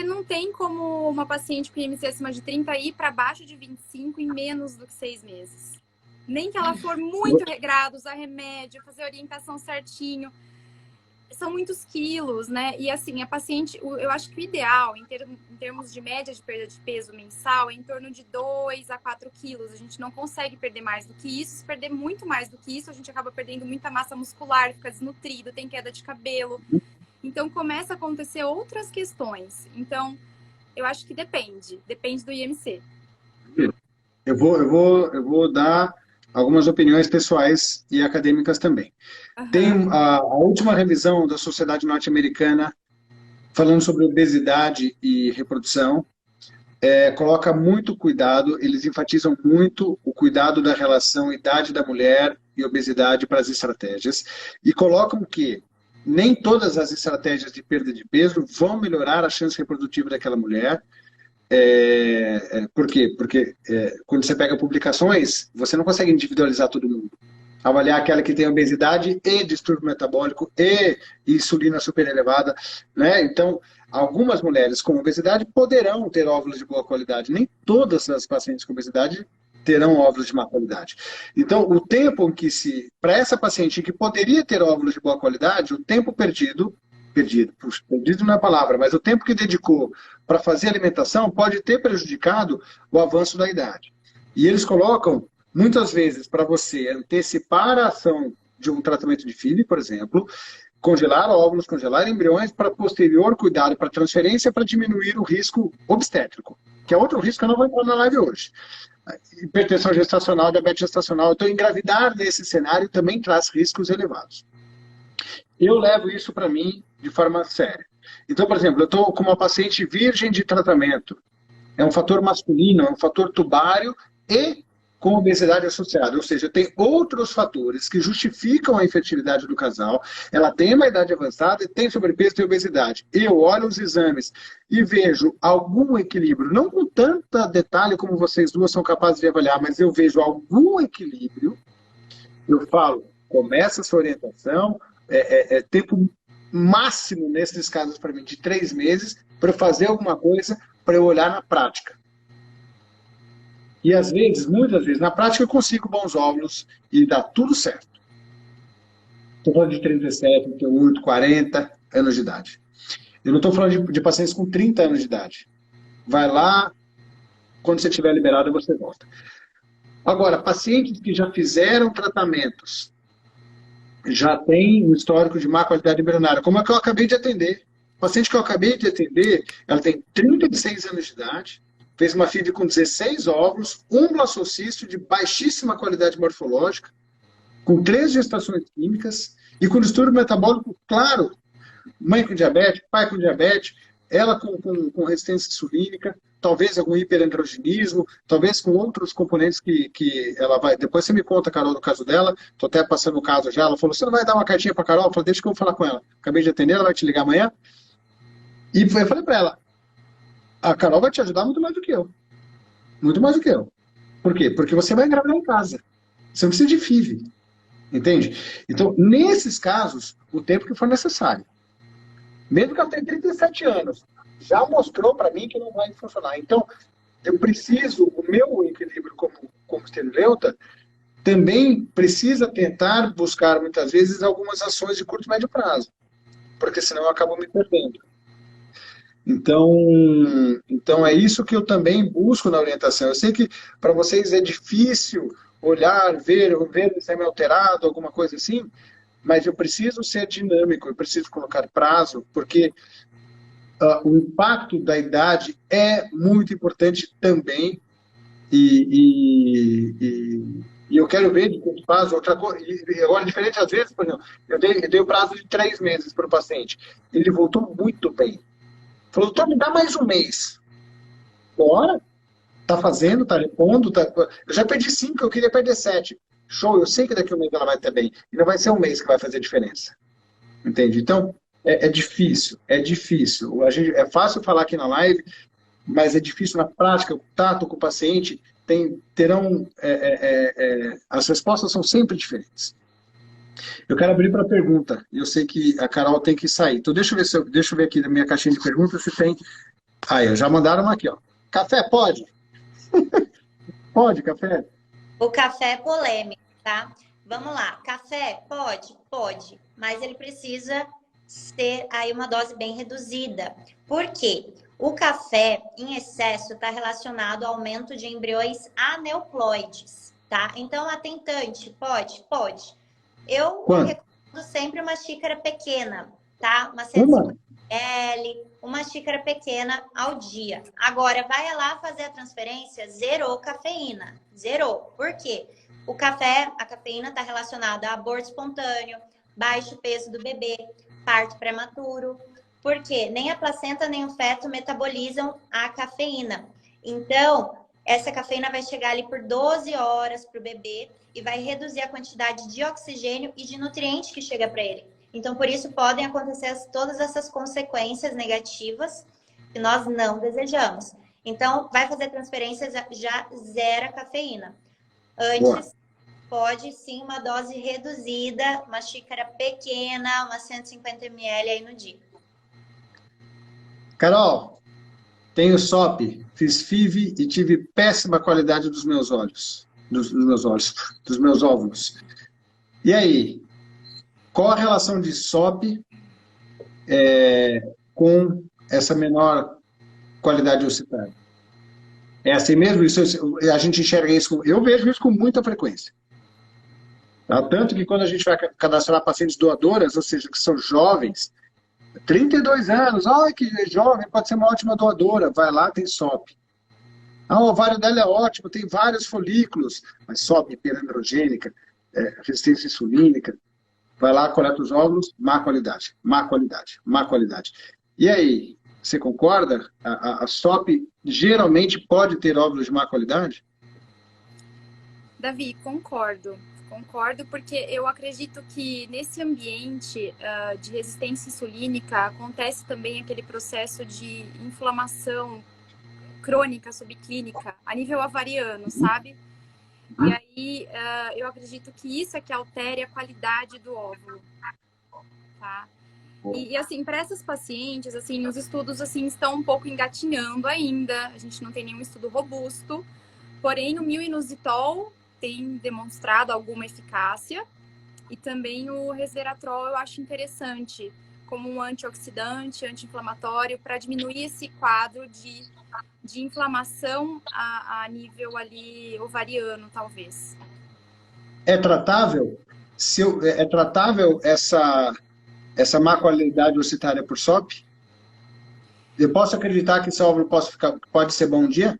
não tem como uma paciente com IMC acima de 30 ir para baixo de 25 em menos do que 6 meses. Nem que ela for muito regrada, usar remédio, fazer orientação certinho. são muitos quilos, né? E assim, a paciente, eu acho que o ideal, em termos de média de perda de peso mensal, é em torno de 2 a 4 quilos. A gente não consegue perder mais do que isso. Se perder muito mais do que isso, a gente acaba perdendo muita massa muscular, fica desnutrido, tem queda de cabelo. Então, começa a acontecer outras questões. Então, eu acho que depende do IMC. Eu vou dar algumas opiniões pessoais e acadêmicas também. Tem a última revisão da Sociedade Norte-Americana falando sobre obesidade e reprodução, coloca muito cuidado, eles enfatizam muito o cuidado da relação idade da mulher e obesidade para as estratégias, e colocam que nem todas as estratégias de perda de peso vão melhorar a chance reprodutiva daquela mulher. Por quê? Porque quando você pega publicações, você não consegue individualizar todo mundo. Avaliar aquela que tem obesidade e distúrbio metabólico e insulina super elevada, né? Então, algumas mulheres com obesidade poderão ter óvulos de boa qualidade. Nem todas as pacientes com obesidade terão óvulos de má qualidade. Então, o tempo em que para essa paciente que poderia ter óvulos de boa qualidade, o tempo perdido não é a palavra, mas o tempo que dedicou para fazer alimentação pode ter prejudicado o avanço da idade. E eles colocam, muitas vezes, para você antecipar a ação de um tratamento de FIV, por exemplo, congelar óvulos, congelar embriões para posterior cuidado para transferência para diminuir o risco obstétrico, que é outro risco que eu não vou entrar na live hoje. Hipertensão gestacional, diabetes gestacional. Então, engravidar nesse cenário também traz riscos elevados. Eu levo isso para mim de forma séria. Então, por exemplo, eu estou com uma paciente virgem de tratamento. É um fator masculino, é um fator tubário e com obesidade associada. Ou seja, tem outros fatores que justificam a infertilidade do casal. Ela tem uma idade avançada e tem sobrepeso e obesidade. Eu olho os exames e vejo algum equilíbrio, não com tanto detalhe como vocês duas são capazes de avaliar, mas eu vejo algum equilíbrio. Eu falo, começa essa orientação, tempo máximo nesses casos para mim de 3 meses para fazer alguma coisa, para eu olhar na prática. E às vezes, muitas vezes, na prática eu consigo bons óvulos e dá tudo certo. Estou falando de 37, 38, 40 anos de idade. Eu não estou falando de pacientes com 30 anos de idade. Vai lá, quando você estiver liberado você volta. Agora, pacientes que já fizeram tratamentos, já tem um histórico de má qualidade embrionária, como é que eu acabei de atender. A paciente que eu acabei de atender, ela tem 36 anos de idade, fez uma FIV com 16 óvulos, um blastocisto de baixíssima qualidade morfológica, com 3 gestações químicas e com distúrbio metabólico claro. Mãe com diabetes, pai com diabetes, ela com resistência insulínica, talvez algum hiperandrogenismo, talvez com outros componentes que ela vai... Depois você me conta, Carol, do caso dela. Estou até passando o caso já. Ela falou, você não vai dar uma cartinha para Carol? Eu falei, deixa que eu vou falar com ela. Acabei de atender, ela vai te ligar amanhã. E eu falei para ela, a Carol vai te ajudar muito mais do que eu. Muito mais do que eu. Por quê? Porque você vai engravidar em casa. Você não precisa de FIV. Entende? Então, nesses casos, o tempo que for necessário. Mesmo que ela tenha 37 anos, já mostrou para mim que não vai funcionar. Então, eu preciso, o meu equilíbrio como esteroleuta, também precisa tentar buscar, muitas vezes, algumas ações de curto e médio prazo. Porque senão eu acabo me perdendo. Então é isso que eu também busco na orientação. Eu sei que para vocês é difícil olhar, ver semi-alterado, alguma coisa assim, mas eu preciso ser dinâmico, eu preciso colocar prazo, porque o impacto da idade é muito importante também, e eu quero ver de curto prazo outra coisa. E agora, diferente às vezes, por exemplo, eu dei o prazo de 3 meses para o paciente, ele voltou muito bem. Falou, doutor, me dá mais um mês. Bora, tá fazendo, tá repondo, eu já perdi 5, eu queria perder 7. Show, eu sei que daqui a um mês ela vai estar bem. E não vai ser um mês que vai fazer diferença. Entende? Então, é difícil, é difícil. É fácil falar aqui na live, mas é difícil na prática. O tato com o paciente as respostas são sempre diferentes. Eu quero abrir para pergunta. Eu sei que a Carol tem que sair. Então, deixa eu ver aqui na minha caixinha de perguntas se tem... Aí, já mandaram uma aqui, ó. Café, pode? Pode, café? O café é polêmico, tá? Vamos lá. Café, pode? Pode. Mas ele precisa ser aí uma dose bem reduzida. Por quê? O café em excesso está relacionado ao aumento de embriões aneuploides, tá? Então, a tentante pode? Pode. Eu Quanto? recomendo sempre uma xícara pequena, tá? Uma Uma? 150 ml, uma xícara pequena ao dia. Agora, vai lá fazer a transferência, zerou cafeína. Zerou. Por quê? O café, a cafeína está relacionada a aborto espontâneo, baixo peso do bebê, parto prematuro. Por quê? Nem a placenta nem o feto metabolizam a cafeína. Então, essa cafeína vai chegar ali por 12 horas para o bebê e vai reduzir a quantidade de oxigênio e de nutriente que chega para ele. Então, por isso, podem acontecer todas essas consequências negativas que nós não desejamos. Então, vai fazer transferências, já zera cafeína. Antes, pode sim uma dose reduzida, uma xícara pequena, umas 150 ml aí no dia. Carol, tenho SOP, fiz FIV e tive péssima qualidade dos meus olhos. Dos meus óvulos. E aí? Qual a relação de SOP com essa menor qualidade ocitária? É assim mesmo? A gente enxerga isso, eu vejo isso com muita frequência. Tá? Tanto que quando a gente vai cadastrar pacientes doadoras, ou seja, que são jovens, 32 anos, ai que jovem, pode ser uma ótima doadora, vai lá, tem SOP. Ah, o ovário dela é ótimo, tem vários folículos, mas SOP, hiperandrogênica, resistência insulínica, vai lá, coleta os óvulos, má qualidade, má qualidade, má qualidade. E aí, você concorda? A SOP geralmente pode ter óvulos de má qualidade? Davi, concordo. Concordo, porque eu acredito que nesse ambiente de resistência insulínica acontece também aquele processo de inflamação crônica subclínica a nível ovariano, sabe? E aí eu acredito que isso é que altere a qualidade do óvulo, tá? E assim, para essas pacientes, assim, os estudos assim estão um pouco engatinhando ainda, a gente não tem nenhum estudo robusto, porém o milinositol tem demonstrado alguma eficácia e também o resveratrol eu acho interessante como um antioxidante, anti-inflamatório para diminuir esse quadro de inflamação a nível ali ovariano, talvez. É tratável? É tratável essa má qualidade ocitária por SOP? Eu posso acreditar que esse óvulo pode ser bom um dia?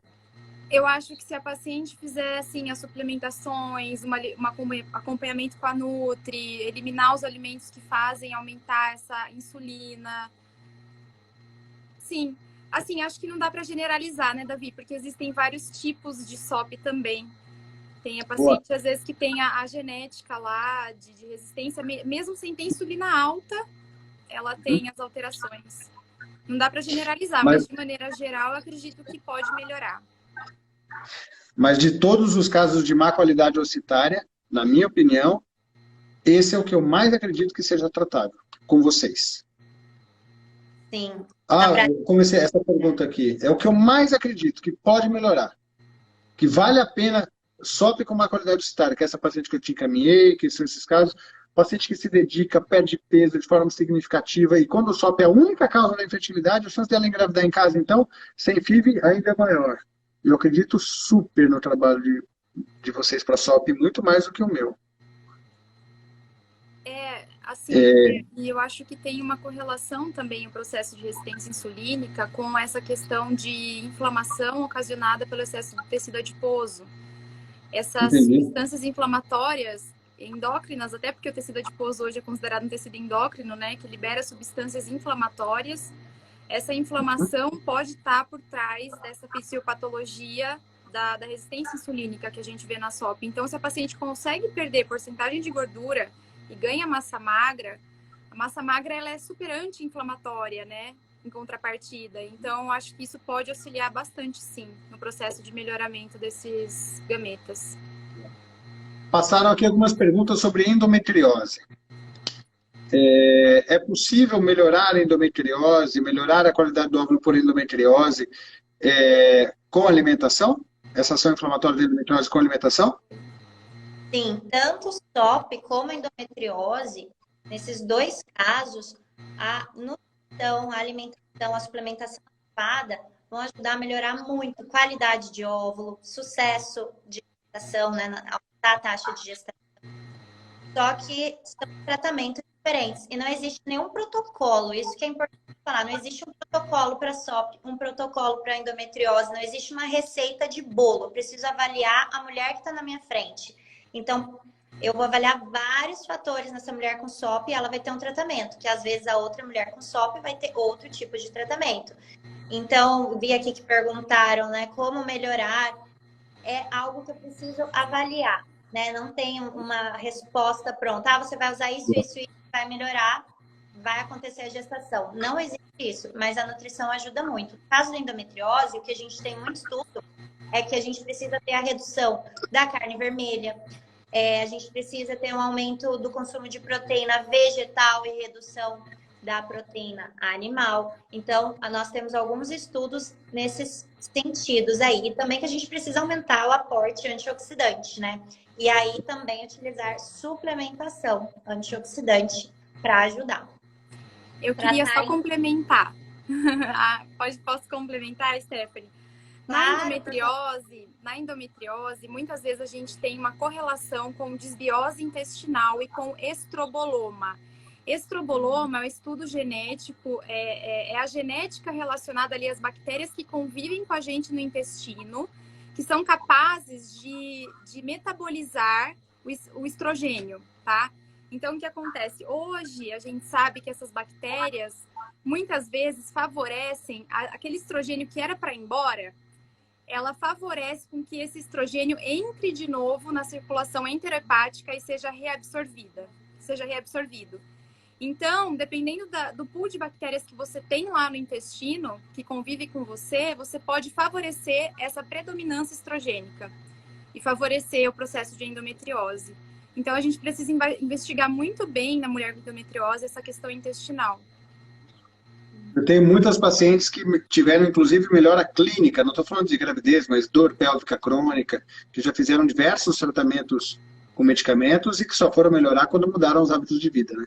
Eu acho que se a paciente fizer assim, as suplementações, um acompanhamento com a Nutri, eliminar os alimentos que fazem aumentar essa insulina. Sim, assim, acho que não dá para generalizar, né, Davi? Porque existem vários tipos de SOP também. Tem a paciente, às vezes, que tem a genética lá de resistência, mesmo sem ter insulina alta, ela tem as alterações. Não dá para generalizar, mas de maneira geral, eu acredito que pode melhorar. Mas de todos os casos de má qualidade ocitária, na minha opinião, esse é o que eu mais acredito que seja tratável com vocês. Sim. Eu comecei essa pergunta aqui. É o que eu mais acredito que pode melhorar. Que vale a pena SOP com má qualidade ocitária, que é essa paciente que eu te encaminhei, que são esses casos, paciente que se dedica, perde peso de forma significativa, e quando o SOP é a única causa da infertilidade, a chance dela engravidar em casa, então, sem FIV, ainda é maior. Eu acredito super no trabalho de vocês para a SOP, muito mais do que o meu. E eu acho que tem uma correlação também o processo de resistência insulínica com essa questão de inflamação ocasionada pelo excesso de tecido adiposo. Essas substâncias inflamatórias endócrinas, até porque o tecido adiposo hoje é considerado um tecido endócrino, né, que libera substâncias inflamatórias. Essa inflamação pode estar por trás dessa fisiopatologia da resistência insulínica que a gente vê na SOP. Então, se a paciente consegue perder porcentagem de gordura e ganha massa magra, a massa magra ela é super anti-inflamatória, né, em contrapartida. Então, acho que isso pode auxiliar bastante, sim, no processo de melhoramento desses gametas. Passaram aqui algumas perguntas sobre endometriose. É possível melhorar a endometriose, melhorar a qualidade do óvulo por endometriose com alimentação? Essa ação inflamatória da endometriose com alimentação? Sim, tanto SOP como endometriose, nesses dois casos, A nutrição, a alimentação, a suplementação adequada vão ajudar a melhorar muito a qualidade de óvulo, sucesso de gestação, né? Aumentar a taxa de gestação. Só que são tratamentos diferentes e não existe nenhum protocolo. Isso que é importante falar. Não existe um protocolo para SOP, um protocolo para endometriose, não existe uma receita de bolo. Eu preciso avaliar a mulher que está na minha frente. Então, eu vou avaliar vários fatores nessa mulher com SOP e ela vai ter um tratamento, que às vezes a outra mulher com SOP vai ter outro tipo de tratamento. Então, vi aqui que perguntaram, né, como melhorar. É algo que eu preciso avaliar, né? Não tem uma resposta pronta. Ah, você vai usar isso, isso, isso, vai melhorar, vai acontecer a gestação. Não existe isso, mas a nutrição ajuda muito. No caso da endometriose, o que a gente tem muito estudo é que a gente precisa ter a redução da carne vermelha, a gente precisa ter um aumento do consumo de proteína vegetal e redução da proteína animal. Então, nós temos alguns estudos nesses sentidos aí. E também que a gente precisa aumentar o aporte antioxidante, né? E aí também utilizar suplementação antioxidante para ajudar. Eu queria só complementar. Posso complementar, Stephanie? Na endometriose, muitas vezes a gente tem uma correlação com desbiose intestinal e com estroboloma. Estroboloma é um estudo genético, é a genética relacionada ali às bactérias que convivem com a gente no intestino, que são capazes de metabolizar o estrogênio, tá? Então, o que acontece? Hoje, a gente sabe que essas bactérias, muitas vezes, favorecem aquele estrogênio que era para ir embora, ela favorece com que esse estrogênio entre de novo na circulação enterohepática e seja reabsorvido. Então, dependendo do pool de bactérias que você tem lá no intestino, que convive com você, você pode favorecer essa predominância estrogênica e favorecer o processo de endometriose. Então, a gente precisa investigar muito bem na mulher com endometriose essa questão intestinal. Eu tenho muitas pacientes que tiveram, inclusive, melhora clínica, não estou falando de gravidez, mas dor pélvica crônica, que já fizeram diversos tratamentos com medicamentos e que só foram melhorar quando mudaram os hábitos de vida, né?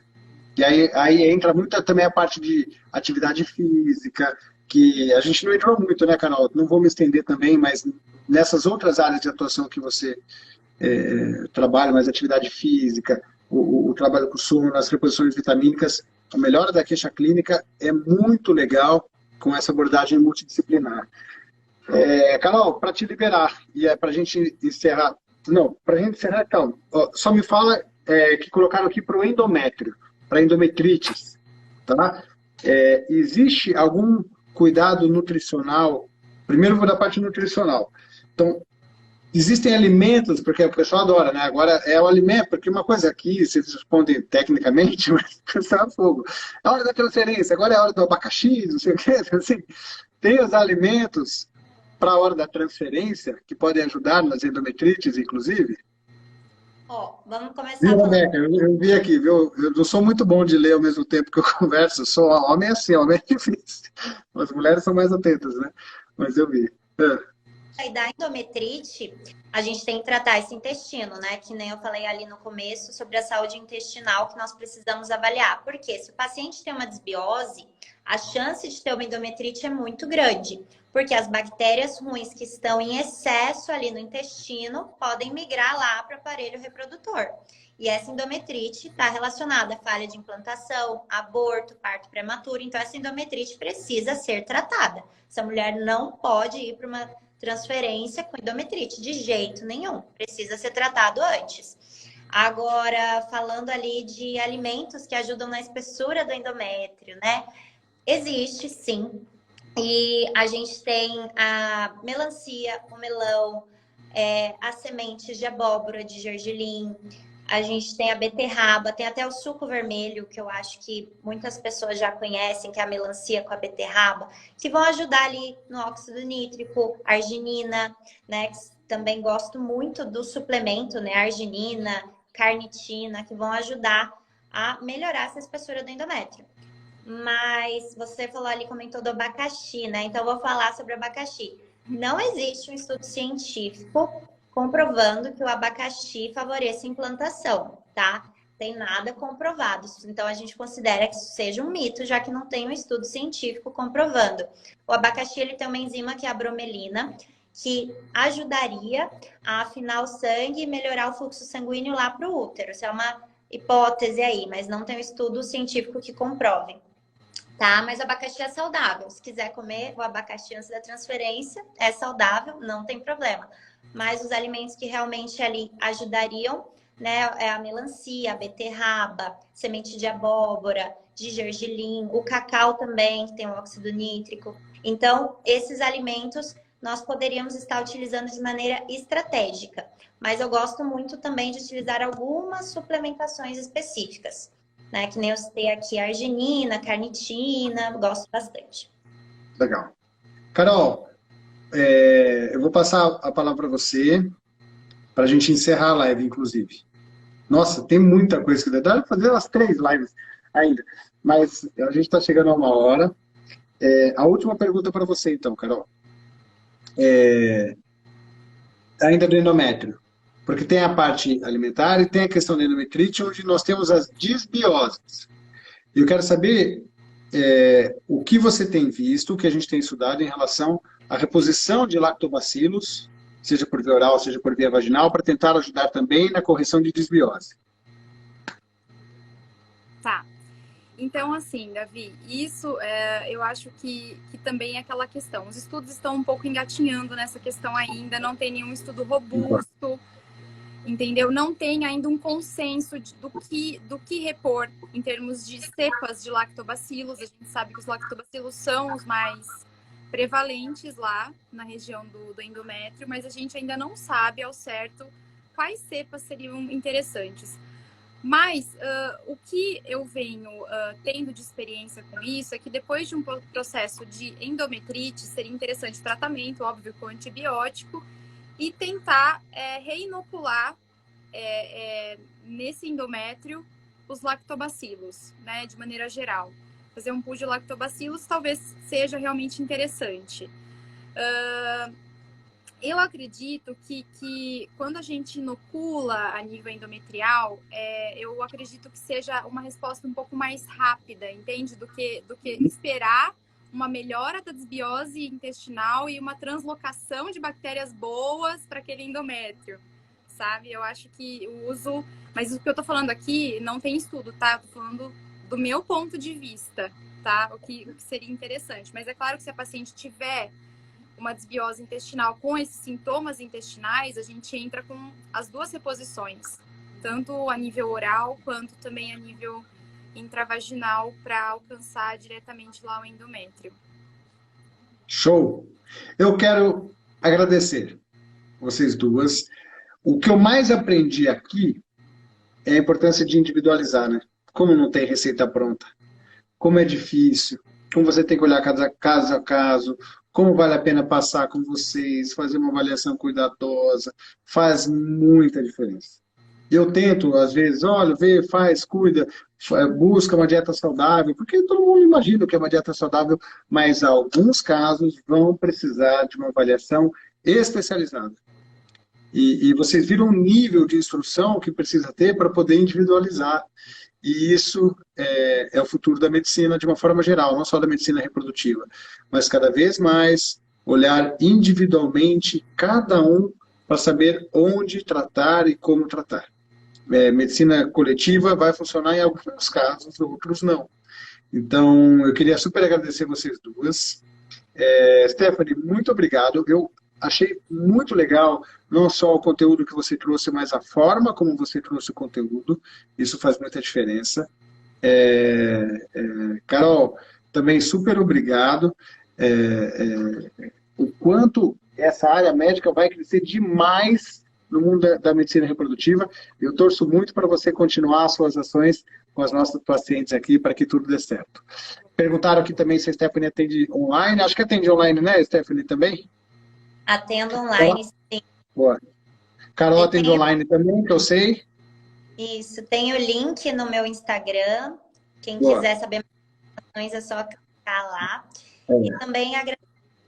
E aí entra muito também a parte de atividade física, que a gente não entrou muito, né, Carol? Não vou me estender também, mas nessas outras áreas de atuação que você trabalha, mais atividade física, o trabalho com sono, as reposições vitamínicas, a melhora da queixa clínica é muito legal com essa abordagem multidisciplinar. Carol, para te liberar, e para a gente encerrar... Não, para a gente encerrar, então, só me fala que colocaram aqui para o endométrio, para endometrites, tá? Existe algum cuidado nutricional? Primeiro vou da parte nutricional. Então, existem alimentos, porque o pessoal adora, né? Agora é o alimento, porque uma coisa aqui, vocês respondem tecnicamente, mas está fogo. É a hora da transferência, agora é a hora do abacaxi, não sei o quê. Assim, tem os alimentos para a hora da transferência, que podem ajudar nas endometrites, inclusive? Vamos começar falando. Eu vi aqui, viu? Eu não sou muito bom de ler ao mesmo tempo que eu converso, sou homem assim, homem é difícil. As mulheres são mais atentas, né? Mas eu vi. E da endometrite, a gente tem que tratar esse intestino, né? Que nem eu falei ali no começo sobre a saúde intestinal que nós precisamos avaliar. Porque se o paciente tem uma desbiose, a chance de ter uma endometrite é muito grande. Porque as bactérias ruins que estão em excesso ali no intestino podem migrar lá para o aparelho reprodutor. E essa endometrite está relacionada à falha de implantação, aborto, parto prematuro. Então, essa endometrite precisa ser tratada. Essa mulher não pode ir para uma transferência com endometrite, de jeito nenhum. Precisa ser tratado antes. Agora, falando ali de alimentos que ajudam na espessura do endométrio, né? Existe, sim. E a gente tem a melancia, o melão, as sementes de abóbora, de gergelim. A gente tem a beterraba, tem até o suco vermelho, que eu acho que muitas pessoas já conhecem, que é a melancia com a beterraba, que vão ajudar ali no óxido nítrico, arginina, né? Também gosto muito do suplemento, né? Arginina, carnitina, que vão ajudar a melhorar essa espessura do endométrio. Mas você falou ali, comentou do abacaxi, né? Então, eu vou falar sobre o abacaxi. Não existe um estudo científico comprovando que o abacaxi favoreça a implantação, tá? tem nada comprovado. Então, a gente considera que isso seja um mito, já que não tem um estudo científico comprovando. O abacaxi, ele tem uma enzima que é a bromelina, que ajudaria a afinar o sangue e melhorar o fluxo sanguíneo lá para o útero. Isso é uma hipótese aí, mas não tem um estudo científico que comprove. Tá? Mas o abacaxi é saudável. Se quiser comer o abacaxi antes da transferência, é saudável, não tem problema. Mas os alimentos que realmente ali ajudariam, né, é a melancia, a beterraba, semente de abóbora, de gergelim, o cacau também, que tem o óxido nítrico. Então, esses alimentos nós poderíamos estar utilizando de maneira estratégica. Mas eu gosto muito também de utilizar algumas suplementações específicas, né? Que nem eu citei aqui, arginina, carnitina, gosto bastante. Legal. Carol, eu vou passar a palavra para você, para a gente encerrar a live, inclusive. Nossa, tem muita coisa que dá para fazer umas 3 lives ainda, mas a gente está chegando a 1 hora. A última pergunta para você, então, Carol. Ainda do endométrio, porque tem a parte alimentar e tem a questão da endometrite, onde nós temos as disbioses. Eu quero saber o que você tem visto, o que a gente tem estudado em relação à reposição de lactobacilos, seja por via oral, seja por via vaginal, para tentar ajudar também na correção de disbiose. Tá. Então, assim, Davi, isso eu acho que também é aquela questão. Os estudos estão um pouco engatinhando nessa questão ainda, não tem nenhum estudo robusto, entendeu? Não tem ainda um consenso do que repor em termos de cepas de lactobacilos. A gente sabe que os lactobacilos são os mais prevalentes lá na região do endométrio, mas a gente ainda não sabe ao certo quais cepas seriam interessantes. Mas o que eu venho tendo de experiência com isso é que depois de um processo de endometrite, seria interessante tratamento, óbvio, com antibiótico, e tentar reinocular nesse endométrio os lactobacilos, né, de maneira geral. Fazer um pool de lactobacilos talvez seja realmente interessante. Eu acredito que quando a gente inocula a nível endometrial, eu acredito que seja uma resposta um pouco mais rápida, entende? Do que esperar uma melhora da desbiose intestinal e uma translocação de bactérias boas para aquele endométrio, sabe? Eu acho que o uso... Mas o que eu tô falando aqui não tem estudo, tá? Eu tô falando do meu ponto de vista, tá? O que seria interessante. Mas é claro que se a paciente tiver uma desbiose intestinal com esses sintomas intestinais, a gente entra com as 2 reposições, tanto a nível oral quanto também a nível intravaginal, para alcançar diretamente lá o endométrio. Show! Eu quero agradecer vocês duas. O que eu mais aprendi aqui é a importância de individualizar, né? Como não tem receita pronta, como é difícil, como você tem que olhar caso a caso, como vale a pena passar com vocês, fazer uma avaliação cuidadosa, faz muita diferença. Eu tento, às vezes, olha, vê, faz, cuida, busca uma dieta saudável, porque todo mundo imagina que é uma dieta saudável, mas alguns casos vão precisar de uma avaliação especializada. E vocês viram o nível de instrução que precisa ter para poder individualizar. E isso é o futuro da medicina de uma forma geral, não só da medicina reprodutiva, mas cada vez mais olhar individualmente cada um para saber onde tratar e como tratar. Medicina coletiva vai funcionar em alguns casos, outros não. Então, eu queria super agradecer vocês duas. Stephanie, muito obrigado. Eu achei muito legal, não só o conteúdo que você trouxe, mas a forma como você trouxe o conteúdo. Isso faz muita diferença. Carol, também super obrigado. O quanto essa área médica vai crescer demais no mundo da medicina reprodutiva. Eu torço muito para você continuar as suas ações com as nossas pacientes aqui, para que tudo dê certo. Perguntaram aqui também se a Stephanie atende online. Acho que atende online, né, Stephanie, também? Atendo online, sim. Boa. Carol atende online também, que eu sei. Isso, tem o link no meu Instagram. Quem Boa. quiser saber mais informações é só clicar lá. E também agradeço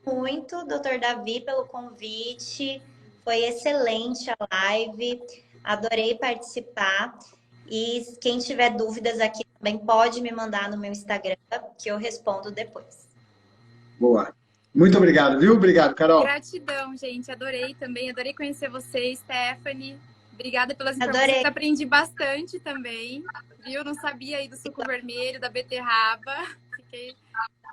muito, Dr. Davi, pelo convite. Foi excelente a live. Adorei participar. E quem tiver dúvidas aqui também pode me mandar no meu Instagram, que eu respondo depois. Boa. Muito obrigado, viu? Obrigado, Carol. Gratidão, gente. Adorei também. Adorei conhecer você, Stephanie. Obrigada pelas Adorei. informações. Aprendi bastante também, viu? Não sabia aí do suco vermelho, da beterraba.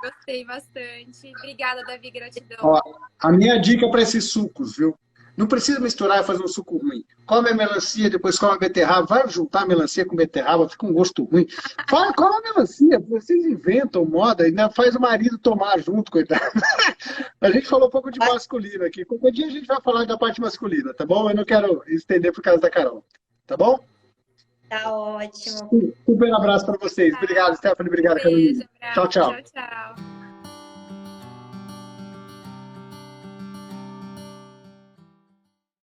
Gostei bastante. Obrigada, Davi. Gratidão. Ó, a minha dica para esses sucos, viu? Não precisa misturar e fazer um suco ruim. Come a melancia, depois come a beterraba. Vai juntar a melancia com beterraba, fica um gosto ruim. Come a melancia, vocês inventam moda e ainda faz o marido tomar junto, coitado. A gente falou um pouco de masculino aqui. Qualquer dia a gente vai falar da parte masculina, tá bom? Eu não quero estender por causa da Carol, tá bom? Tá ótimo. Super abraço para vocês. Obrigado, Stephanie. Obrigado, Carolina. Beijo, abraço. Tchau, tchau. Tchau, tchau.